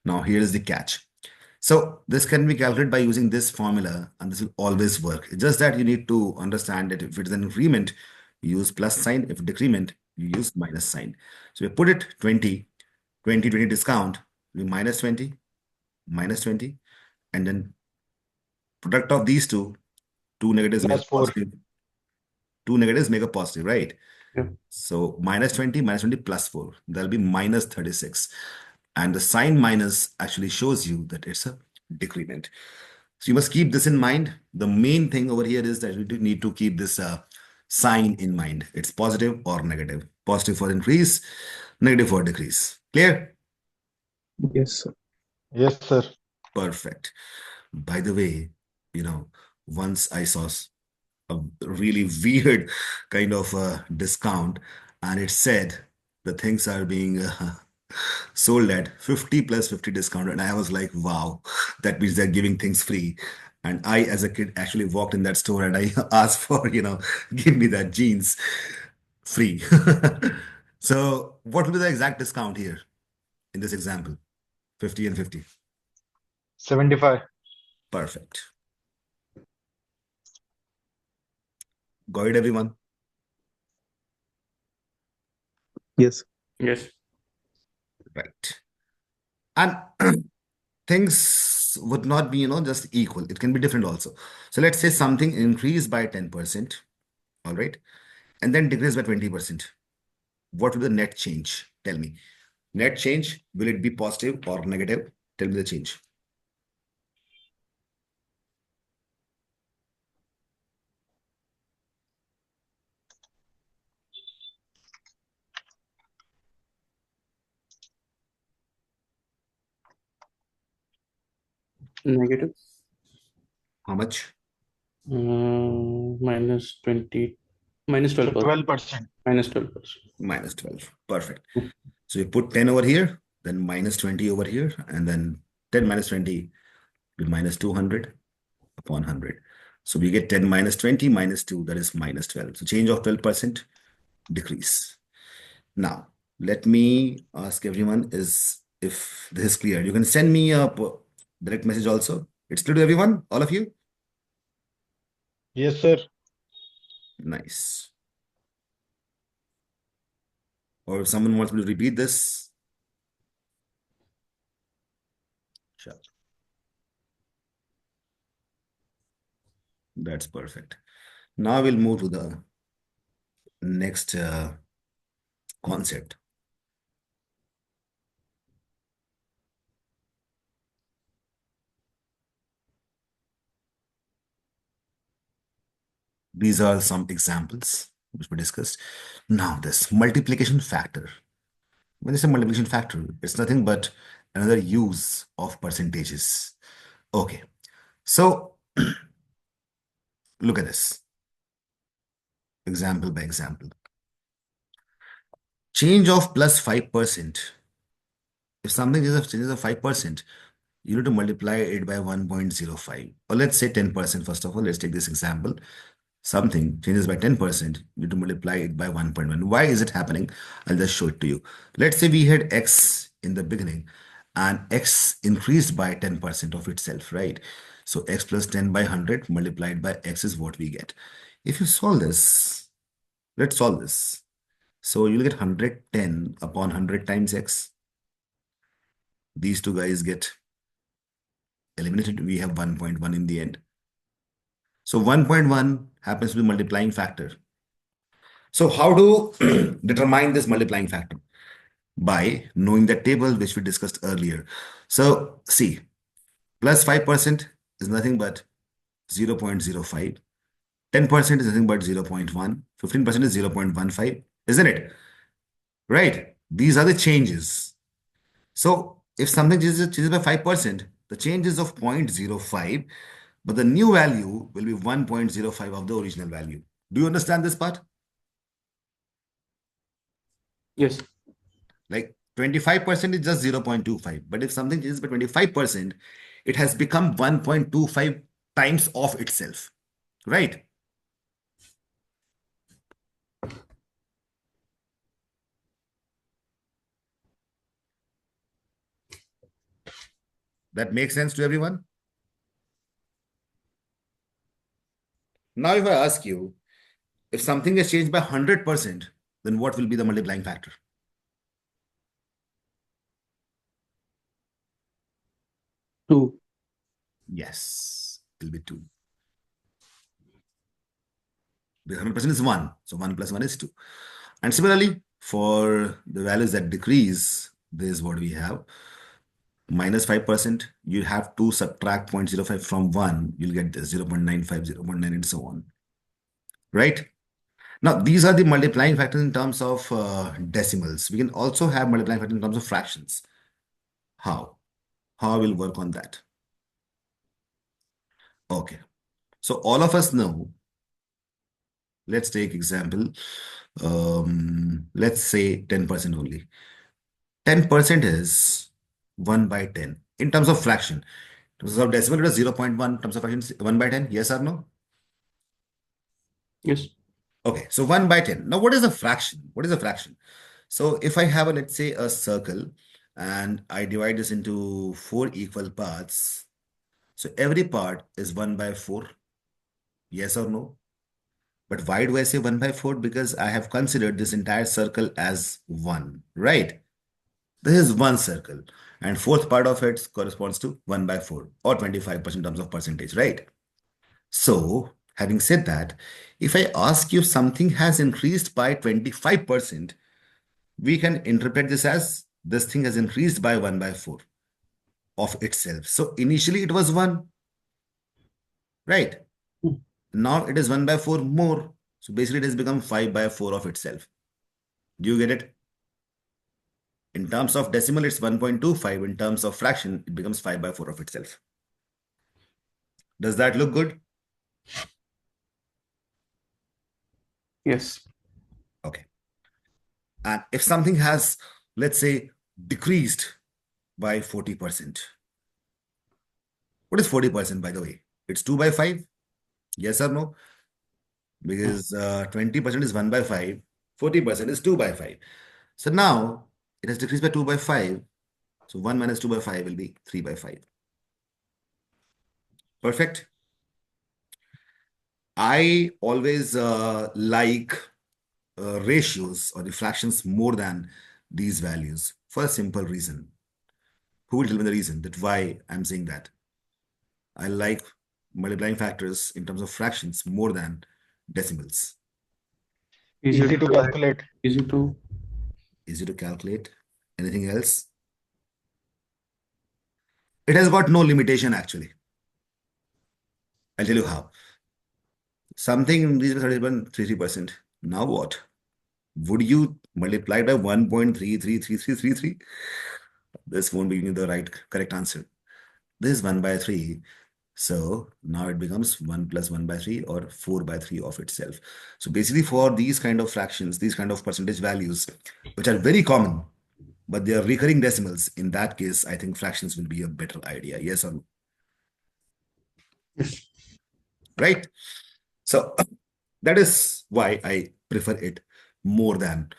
Now here's the catch. So this can be calculated by using this formula, and this will always work. It's just that you need to understand that if it is an increment, you use plus sign. If decrement, you use minus sign. So we put it 20, 20, 20 discount, we minus 20, minus 20, and then product of these two negatives make a Plus 4. positive. Two negatives make a positive, right? Yeah. So minus 20, minus 20 plus 4. That'll be minus 36. And the sign minus actually shows you that it's a decrement. So you must keep this in mind. The main thing over here is that you do need to keep this sign in mind. It's positive or negative. Positive for increase, negative for decrease. Clear? Yes, sir. Yes, sir. Perfect. By the way, once I saw a really weird kind of discount, and it said the things are being sold at 50 plus 50 discount, and I was like, wow, that means they're giving things free. And I, as a kid, actually walked in that store and I asked for, give me that jeans free. So what will be the exact discount here in this example? 50 and 50. 75. Perfect. Got it, everyone? Yes. Yes. Right. And things would not be, just equal. It can be different also. So let's say something increased by 10%, all right, and then decreased by 20%. What will the net change? Tell me. Net change, will it be positive or negative? Tell me the change. Negative. How much? Minus 20, minus 12%. 12%. Minus 12%. Minus 12. Perfect. So you put 10 over here, then minus 20 over here, and then 10 minus 20 will minus 200 upon 100. So we get 10 minus 20 minus 2, that is minus 12. So change of 12% decrease. Now, let me ask everyone if this is clear. You can send me a direct message also. It's clear to everyone, all of you? Yes, sir. Nice. Or if someone wants me to repeat this, sure. That's perfect. Now we'll move to the next concept. These are some examples which we discussed. Now, this multiplication factor. When you say multiplication factor, it's nothing but another use of percentages. Okay, so look at this. Example by example. Change of plus 5%. If something changes of 5%, you need to multiply it by 1.05. Or let's say 10%. First of all, let's take this example. Something changes by 10%, you need to multiply it by 1.1. Why is it happening? I'll just show it to you. Let's say we had x in the beginning and x increased by 10% of itself, right? So x plus 10 by 100 multiplied by x is what we get. If you solve this, let's solve this. So you'll get 110 upon 100 times x. These two guys get eliminated. We have 1.1 in the end. So 1.1 happens to be multiplying factor. So how to determine this multiplying factor? By knowing the table which we discussed earlier. So see, plus 5% is nothing but 0.05. 10% is nothing but 0.1. 15% is 0.15, isn't it? Right? These are the changes. So if something changes by 5%, the change is of 0.05, but the new value will be 1.05 of the original value. Do you understand this part? Yes. Like 25% is just 0.25. But if something changes by 25%, it has become 1.25 times of itself. Right? That makes sense to everyone? Now, if I ask you, if something is changed by 100%, then what will be the multiplying factor? Two. Yes, it will be 2. The 100% is 1. So 1 plus 1 is 2. And similarly, for the values that decrease, this is what we have. Minus 5%, you have to subtract 0.05 from 1. You'll get this 0.95, 0.9, and so on. Right? Now, these are the multiplying factors in terms of decimals. We can also have multiplying factors in terms of fractions. How? How I will work on that? Okay. So all of us know, let's take example, let's say 10% only. 10% is 1 by 10 in terms of fraction. In terms of decimal, it is 0.1. In terms of fraction, 1 by 10. Yes or no? Yes. Okay, so 1 by 10. Now, what is a fraction? What is a fraction? So if I have, let's say, a circle and I divide this into 4 equal parts, so every part is 1 by 4. Yes or no? But why do I say 1 by 4? Because I have considered this entire circle as 1, right? This is one circle, and fourth part of it corresponds to 1 by 4 or 25% in terms of percentage, right? So, having said that, if I ask you something has increased by 25%, we can interpret this as this thing has increased by 1 by 4 of itself. So, initially it was 1, right? Now it is 1 by 4 more. So, basically, it has become 5 by 4 of itself. Do you get it? In terms of decimal, it's 1.25. In terms of fraction, it becomes 5 by 4 of itself. Does that look good? Yes. Okay. And if something has, let's say, decreased by 40%. What is 40%, by the way? It's 2 by 5? Yes or no? Because 20% is 1 by 5. 40% is 2 by 5. So now it has decreased by 2 by 5. So 1 minus 2 by 5 will be 3 by 5. Perfect. I always like ratios or the fractions more than these values for a simple reason. Who will tell me the reason that why I'm saying that? I like multiplying factors in terms of fractions more than decimals. Easy to calculate. Easy to calculate. Anything else? It has got no limitation actually. I'll tell you how. Something increased by 33%. Now what? Would you multiply by 1.333333? This won't be the correct answer. This is 1 by 3. So now it becomes 1 plus 1 by 3 or 4 by 3 of itself. So basically for these kind of fractions, these kind of percentage values, which are very common, but they are recurring decimals, in that case, I think fractions will be a better idea. Yes or no? Yes. Right? So that is why I prefer it more than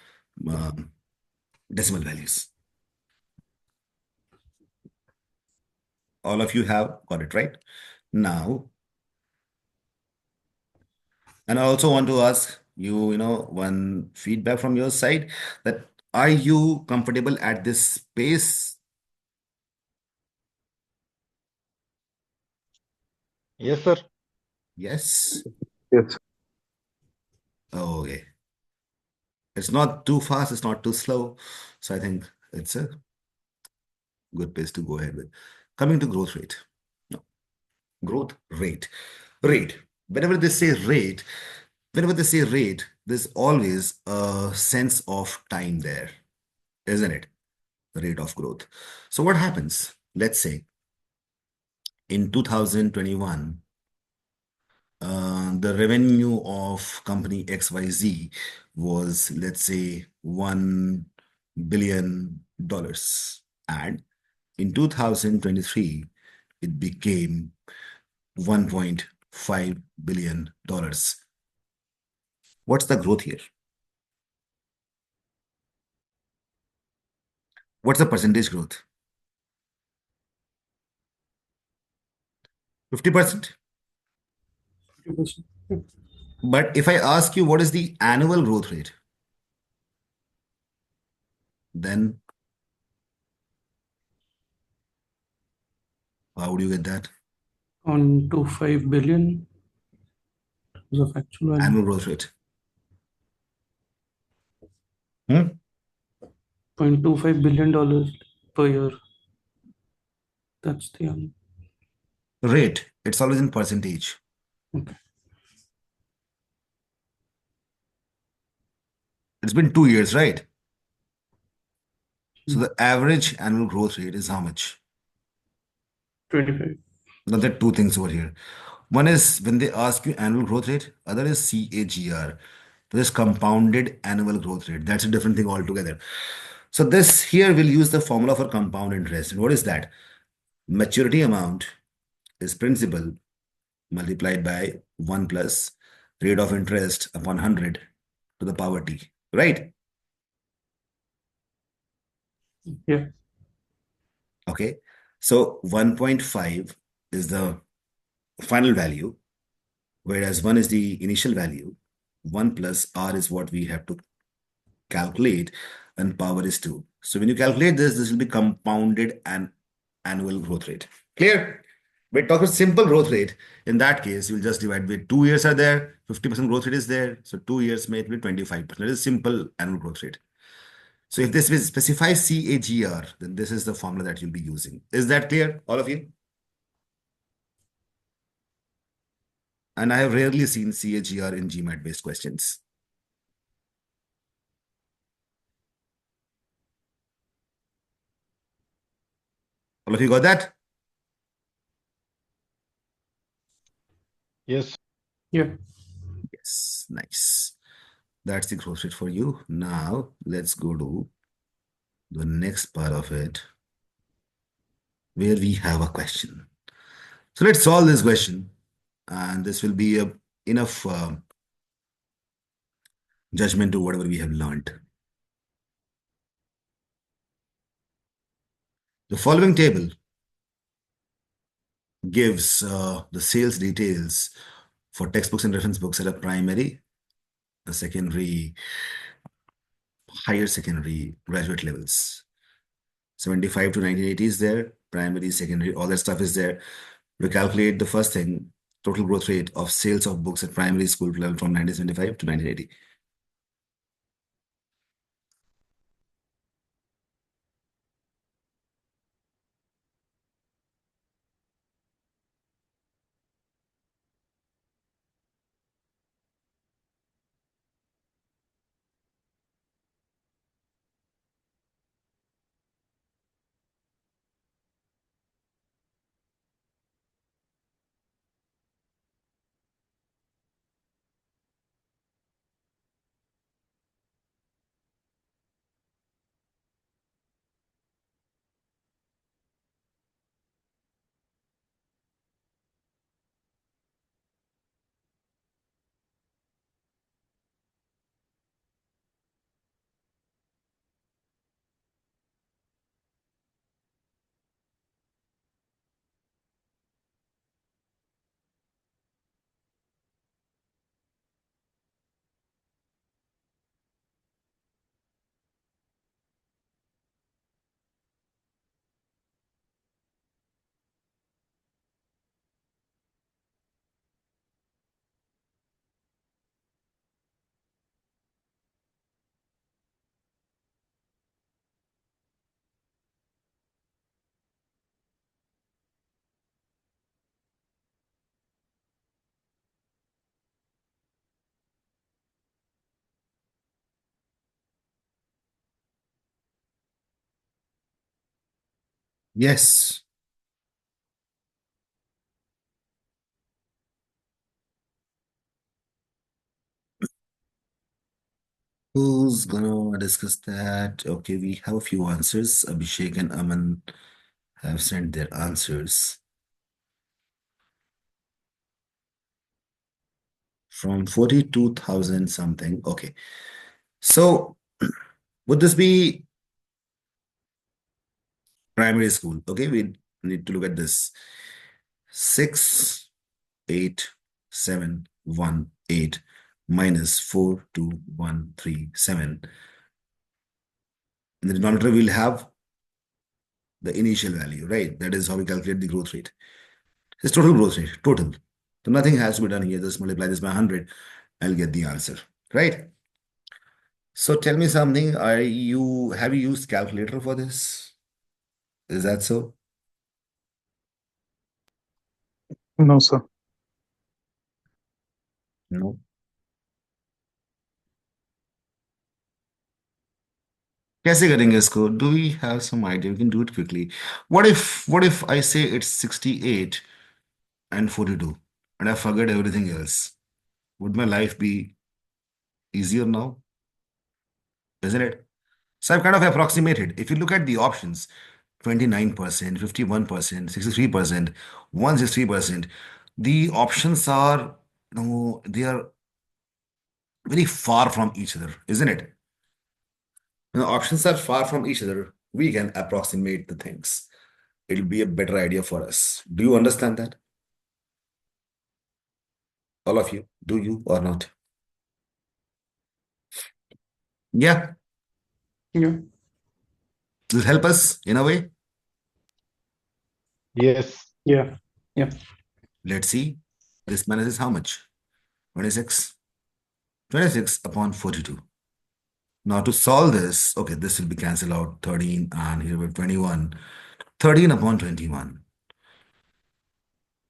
decimal values. All of you have got it right. Now, And I also want to ask you, one feedback from your side that are you comfortable at this pace? Yes, sir. Yes. Yes. Okay. It's not too fast, it's not too slow. So I think it's a good pace to go ahead with. Coming to growth rate. No, growth rate. Rate. Whenever they say rate, whenever they say rate, there's always a sense of time there, isn't it? The rate of growth. So what happens? Let's say in 2021, the revenue of company XYZ was, let's say, $1 billion. And in 2023, it became $1.5 billion. What's the growth here? What's the percentage growth? 50%? 50%. But if I ask you what is the annual growth rate, then how would you get that? 0.25 billion is of actual value. Annual growth rate. Hmm? $0.25 billion per year. That's the Rate. It's always in percentage. okay. It's been 2 years, right? So Hmm. the average annual growth rate is how much? 25. Now there are two things over here. One is when they ask you annual growth rate, other is CAGR. This compounded annual growth rate. That's a different thing altogether. So this here we'll use the formula for compound interest. And what is that? Maturity amount is principal multiplied by 1 plus rate of interest upon 100 to the power t, right? Yeah. Okay. So 1.5 is the final value, whereas 1 is the initial value. 1 plus r is what we have to calculate, and power is 2. So when you calculate this will be compounded and annual growth rate. Clear? We're talking simple growth rate. In that case, you'll just divide with 2 years are there, 50% growth rate is there. So 2 years may be 25%. It is simple annual growth rate. So if this specifies CAGR, then this is the formula that you'll be using. Is that clear, all of you? And I have rarely seen CAGR in GMAT based questions. All of you got that? Yes. Yeah. Yes, nice. That's the growth rate for you. Now let's go to the next part of it where we have a question. So let's solve this question, and this will be enough judgment to whatever we have learned. The following table gives the sales details for textbooks and reference books at a primary, a secondary, higher secondary, graduate levels. 75 to 1980 is there, primary, secondary, all that stuff is there. We calculate the first thing, total growth rate of sales of books at primary school level from 1975 to 1980. Yes. Who's gonna discuss that? Okay, we have a few answers. Abhishek and Aman have sent their answers from 42,000 something. Okay. So would this be primary school? Okay, we need to look at this. 6, 8, 7, 1, 8 minus 4, 2, 1, 3, 7. In the denominator, we'll have the initial value, right? That is how we calculate the growth rate. It's total growth rate, total. So nothing has to be done here. Just multiply this by 100. I'll get the answer, right? So tell me something. Have you used calculator for this? Is that so? No, sir. No. कैसे करेंगे इसको? Do we have some idea? We can do it quickly. What if I say it's 68 and 42 and I forget everything else? Would my life be easier now? Isn't it? So I've kind of approximated. If you look at the options, 29%, 51%, 63%, 163%, the options are, they are very far from each other, isn't it? When the options are far from each other, we can approximate the things. It'll be a better idea for us. Do you understand that? All of you, do you or not? Yeah, Yeah. will help us in a way. Yes. Yeah. Yeah. Let's see. This minus is how much? 26. 26 upon 42. Now to solve this, okay, this will be cancelled out 13 and here we have 21. 13 upon 21.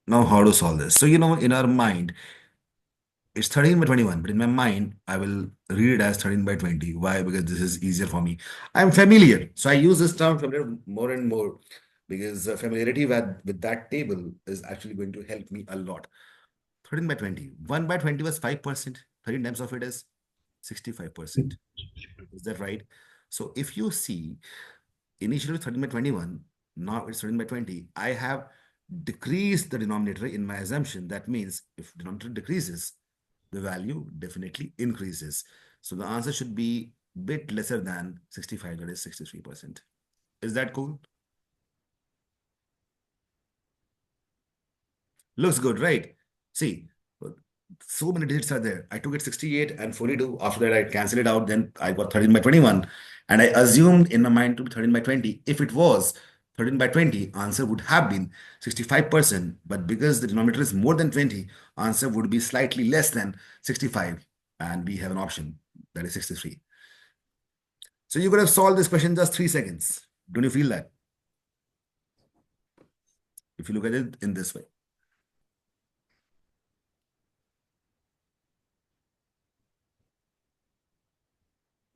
Now how to solve this? So, in our mind, it's 13 by 21, but in my mind, I will read it as 13 by 20. Why? Because this is easier for me. I'm familiar. So I use this term familiar more and more because familiarity with that table is actually going to help me a lot. 13 by 20. 1 by 20 was 5%. 13 times of it is 65%. Is that right? So if you see, initially 13 by 21, now it's 13 by 20. I have decreased the denominator in my assumption. That means if denominator decreases, the value definitely increases. So the answer should be bit lesser than 65, that is 63%. Is that cool? Looks good, right? See, so many digits are there. I took it 68 and 42. After that, I cancel it out. Then I got 13 by 21. And I assumed in my mind to be 13 by 20. If it was 13 by 20, answer would have been 65%. But because the denominator is more than 20, answer would be slightly less than 65. And we have an option that is 63. So you could have solved this question in just 3 seconds. Don't you feel that? If you look at it in this way.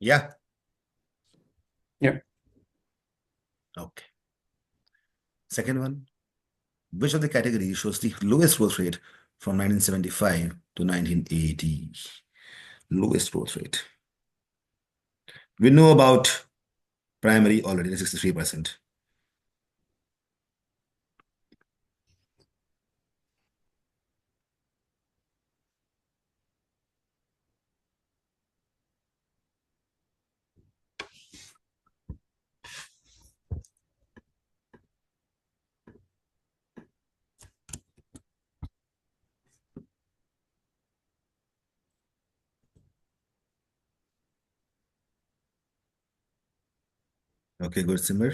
Yeah. Yeah. Okay. Second one. Which of the categories shows the lowest growth rate from 1975 to 1980? Lowest growth rate. We know about primary already, 63%. Okay, good, Simmer.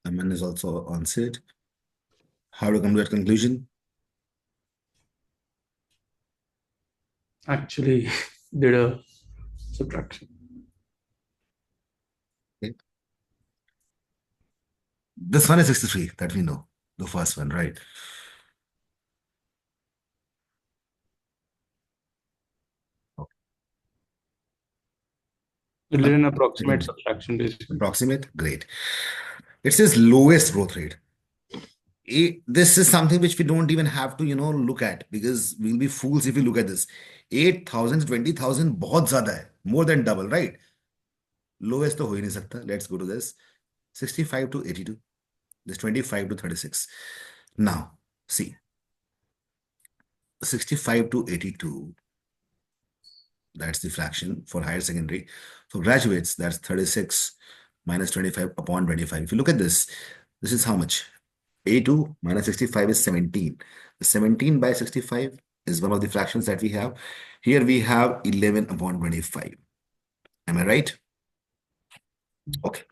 Aman is also answered. How to come to that conclusion? Actually, did a subtraction. Okay. This one is 63, that we know. The first one, right? You did an approximate subtraction basically. Approximate, great. It says lowest growth rate. This is something which we don't even have to, look at, because we'll be fools if we look at this. 8,000 to 20,000 बहुत ज्यादा है, more than double, right? Lowest तो हो ही नहीं सकता. Let's go to this. 65 to 82. This 25 to 36. Now, see, 65 to 82. That's the fraction for higher secondary. For graduates, that's 36 minus 25 upon 25. If you look at this is how much? A2 minus 65 is 17. 17 by 65 is one of the fractions that we have. Here we have 11 upon 25. Am I right? Okay.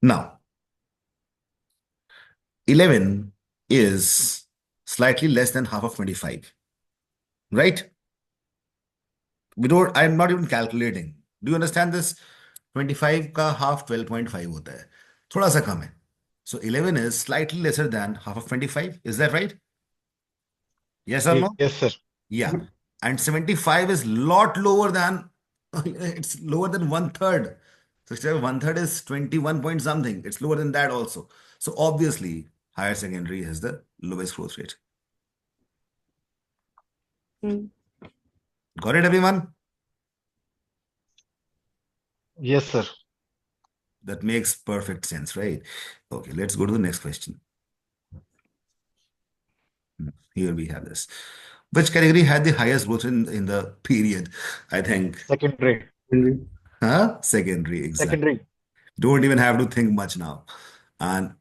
Now, 11 is slightly less than half of 25, right? I'm not even calculating. Do you understand this? 25 का half 12.5 होता है, थोड़ा सा कम है. So 11 is slightly lesser than half of 25. Is that right? Yes or no? Yes, sir. Yeah. And 75 is lot lower than, it's lower than 1/3. So 1/3 is 21 point something. It's lower than that also. So obviously, higher secondary has the lowest growth rate. Got it, everyone? Yes, sir. That makes perfect sense, right? Okay, let's go to the next question. Here we have this. Which category had the highest growth in the period? I think. Secondary. Secondary, exactly. Secondary. Don't even have to think much now. And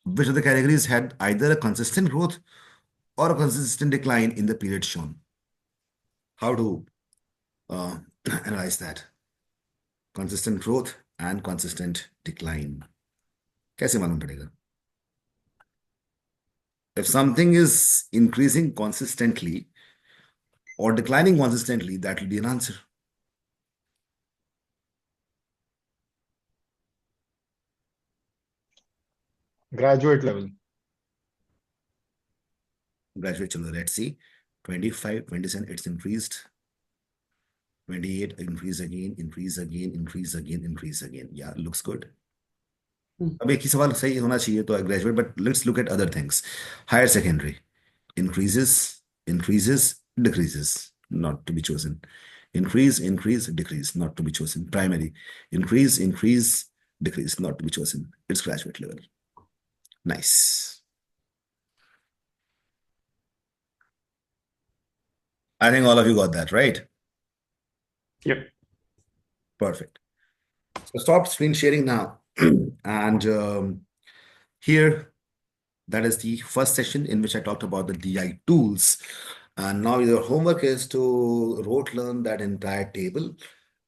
which of the categories had either a consistent growth or a consistent decline in the period shown? How to analyze that? Consistent growth and consistent decline. कैसे मालूम पड़ेगा? If something is increasing consistently or declining consistently, that will be an answer. Graduate level. Graduate chalo, let's see. 25, 27, it's increased. 28, increase again, increase again, increase again, increase again. Yeah, looks good. अब एक ही सवाल सही होना चाहिए तो graduate, but let's look at other things. Higher secondary. Increases, increases, decreases, not to be chosen. Increase, increase, decrease, not to be chosen. Primary. Increase, increase, decrease, not to be chosen. It's graduate level. Nice. I think all of you got that, right? Yep. Perfect. So stop screen sharing now. And here, that is the first session in which I talked about the DI tools. And now your homework is to rote learn that entire table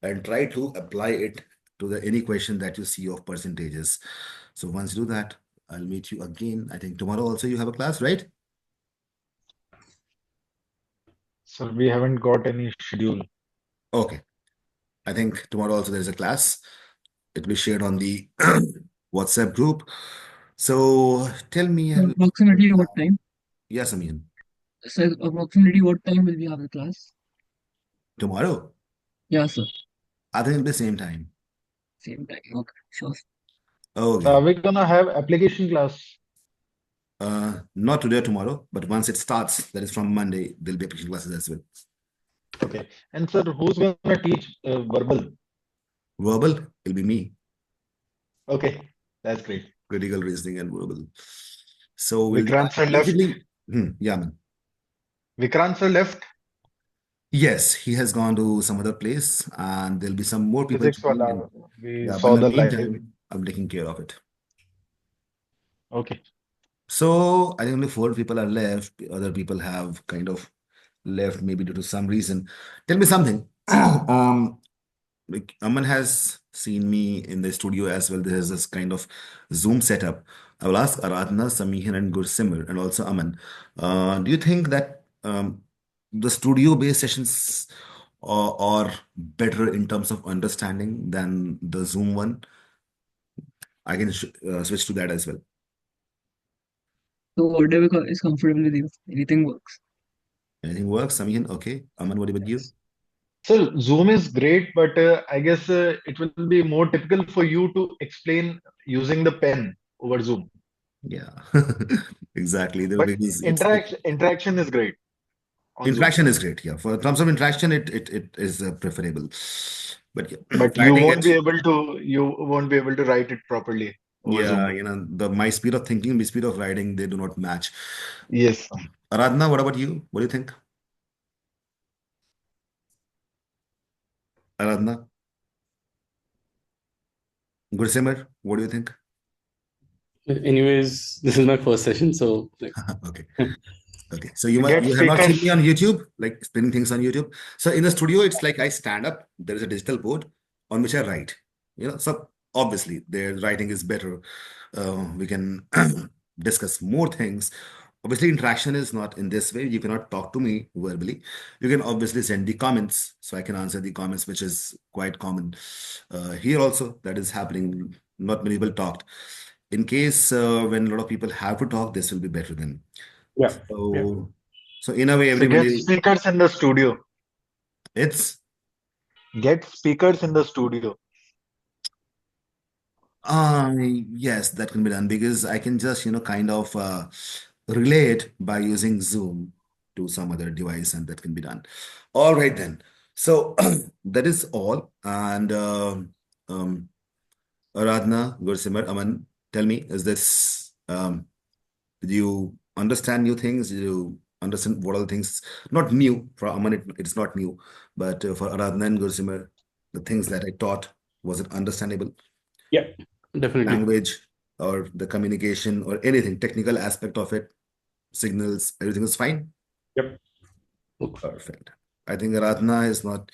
and try to apply it to any question that you see of percentages. So once you do that, I'll meet you again. I think tomorrow also you have a class, right? Sir, we haven't got any schedule. Okay. I think tomorrow also there's a class. It will be shared on the WhatsApp group. So tell me. So approximately what time? Yes, Amin. So approximately what time will we have the class? Tomorrow? Yeah, sir. I think it'll be same time. Same time. Okay, sure. Okay. So are we gonna have application class? Not today or tomorrow, but once it starts, that is from Monday, there'll be application classes as well. Okay. And sir, who's gonna teach verbal? Verbal, it'll be me. Okay, that's great. Critical reasoning and verbal. So we'll Vikrant sir left. Yeah, man. Vikrant sir left. Yes, he has gone to some other place, and there'll be some more people. Physics wala. We Yeah, saw but in the the live. meantime, I'm taking care of it. Okay. So I think only 4 people are left. Other people have kind of left, maybe due to some reason. Tell me something. Like Aman has seen me in the studio as well. There's this kind of Zoom setup. I will ask Aradhana, Samihan, and Gursimar, and also Aman. Do you think that the studio-based sessions are better in terms of understanding than the Zoom one? I can switch to that as well. So whatever is comfortable with you, anything works. Anything works, Samihan? Okay. Aman, what about you? So Zoom is great, but I guess it will be more typical for you to explain using the pen over Zoom. Yeah, exactly. But Because interaction is great on Zoom. interaction is great. Yeah, for terms of interaction, it is preferable. But yeah, But writing it, you won't be able to write it properly over yeah, Zoom. my speed of thinking, my speed of writing, they do not match. Yes. Aradhana, what about you? What do you think? Aradhana, Gursimar, what do you think? Anyways, this is my first session, so like, Okay. Okay, so you Get have not seen speakers. me on YouTube, like spinning things on YouTube. So in the studio, it's like I stand up. There is a digital board on which I write. So obviously their writing is better. We can discuss more things. Obviously, interaction is not in this way. You cannot talk to me verbally. You can obviously send the comments, so I can answer the comments, which is quite common here also. That is happening. Not many people talked. In case when a lot of people have to talk, this will be better then. yeah, yeah. So in a way, So get everybody, speakers in the studio. it's Get speakers in the studio. yes, that can be done because I can just kind of relay it by using Zoom to some other device, and that can be done. All right then. So that is all. And um, Aradhana, Gursimar, Aman, tell me, did you understand new things? Did you understand what are the things? Not new for Aman, it's not new, but for Aradhana and Gursimar, the things that I taught, was it understandable? Yeah, definitely. Language or the communication or anything, technical aspect of it, signals, everything is fine? Yep. Perfect. I think Aradhana is not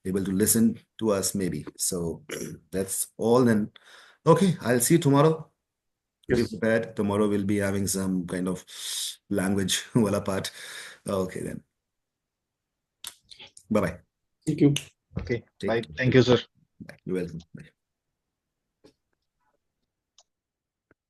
able to listen to us, maybe. So that's all then. Okay, I'll see you tomorrow. Be Yes. prepared. Tomorrow we'll be having some kind of language wala part. Okay then. Bye bye. Thank you. Okay. Take Bye. care. Thank you, sir. Bye. You're welcome. Bye.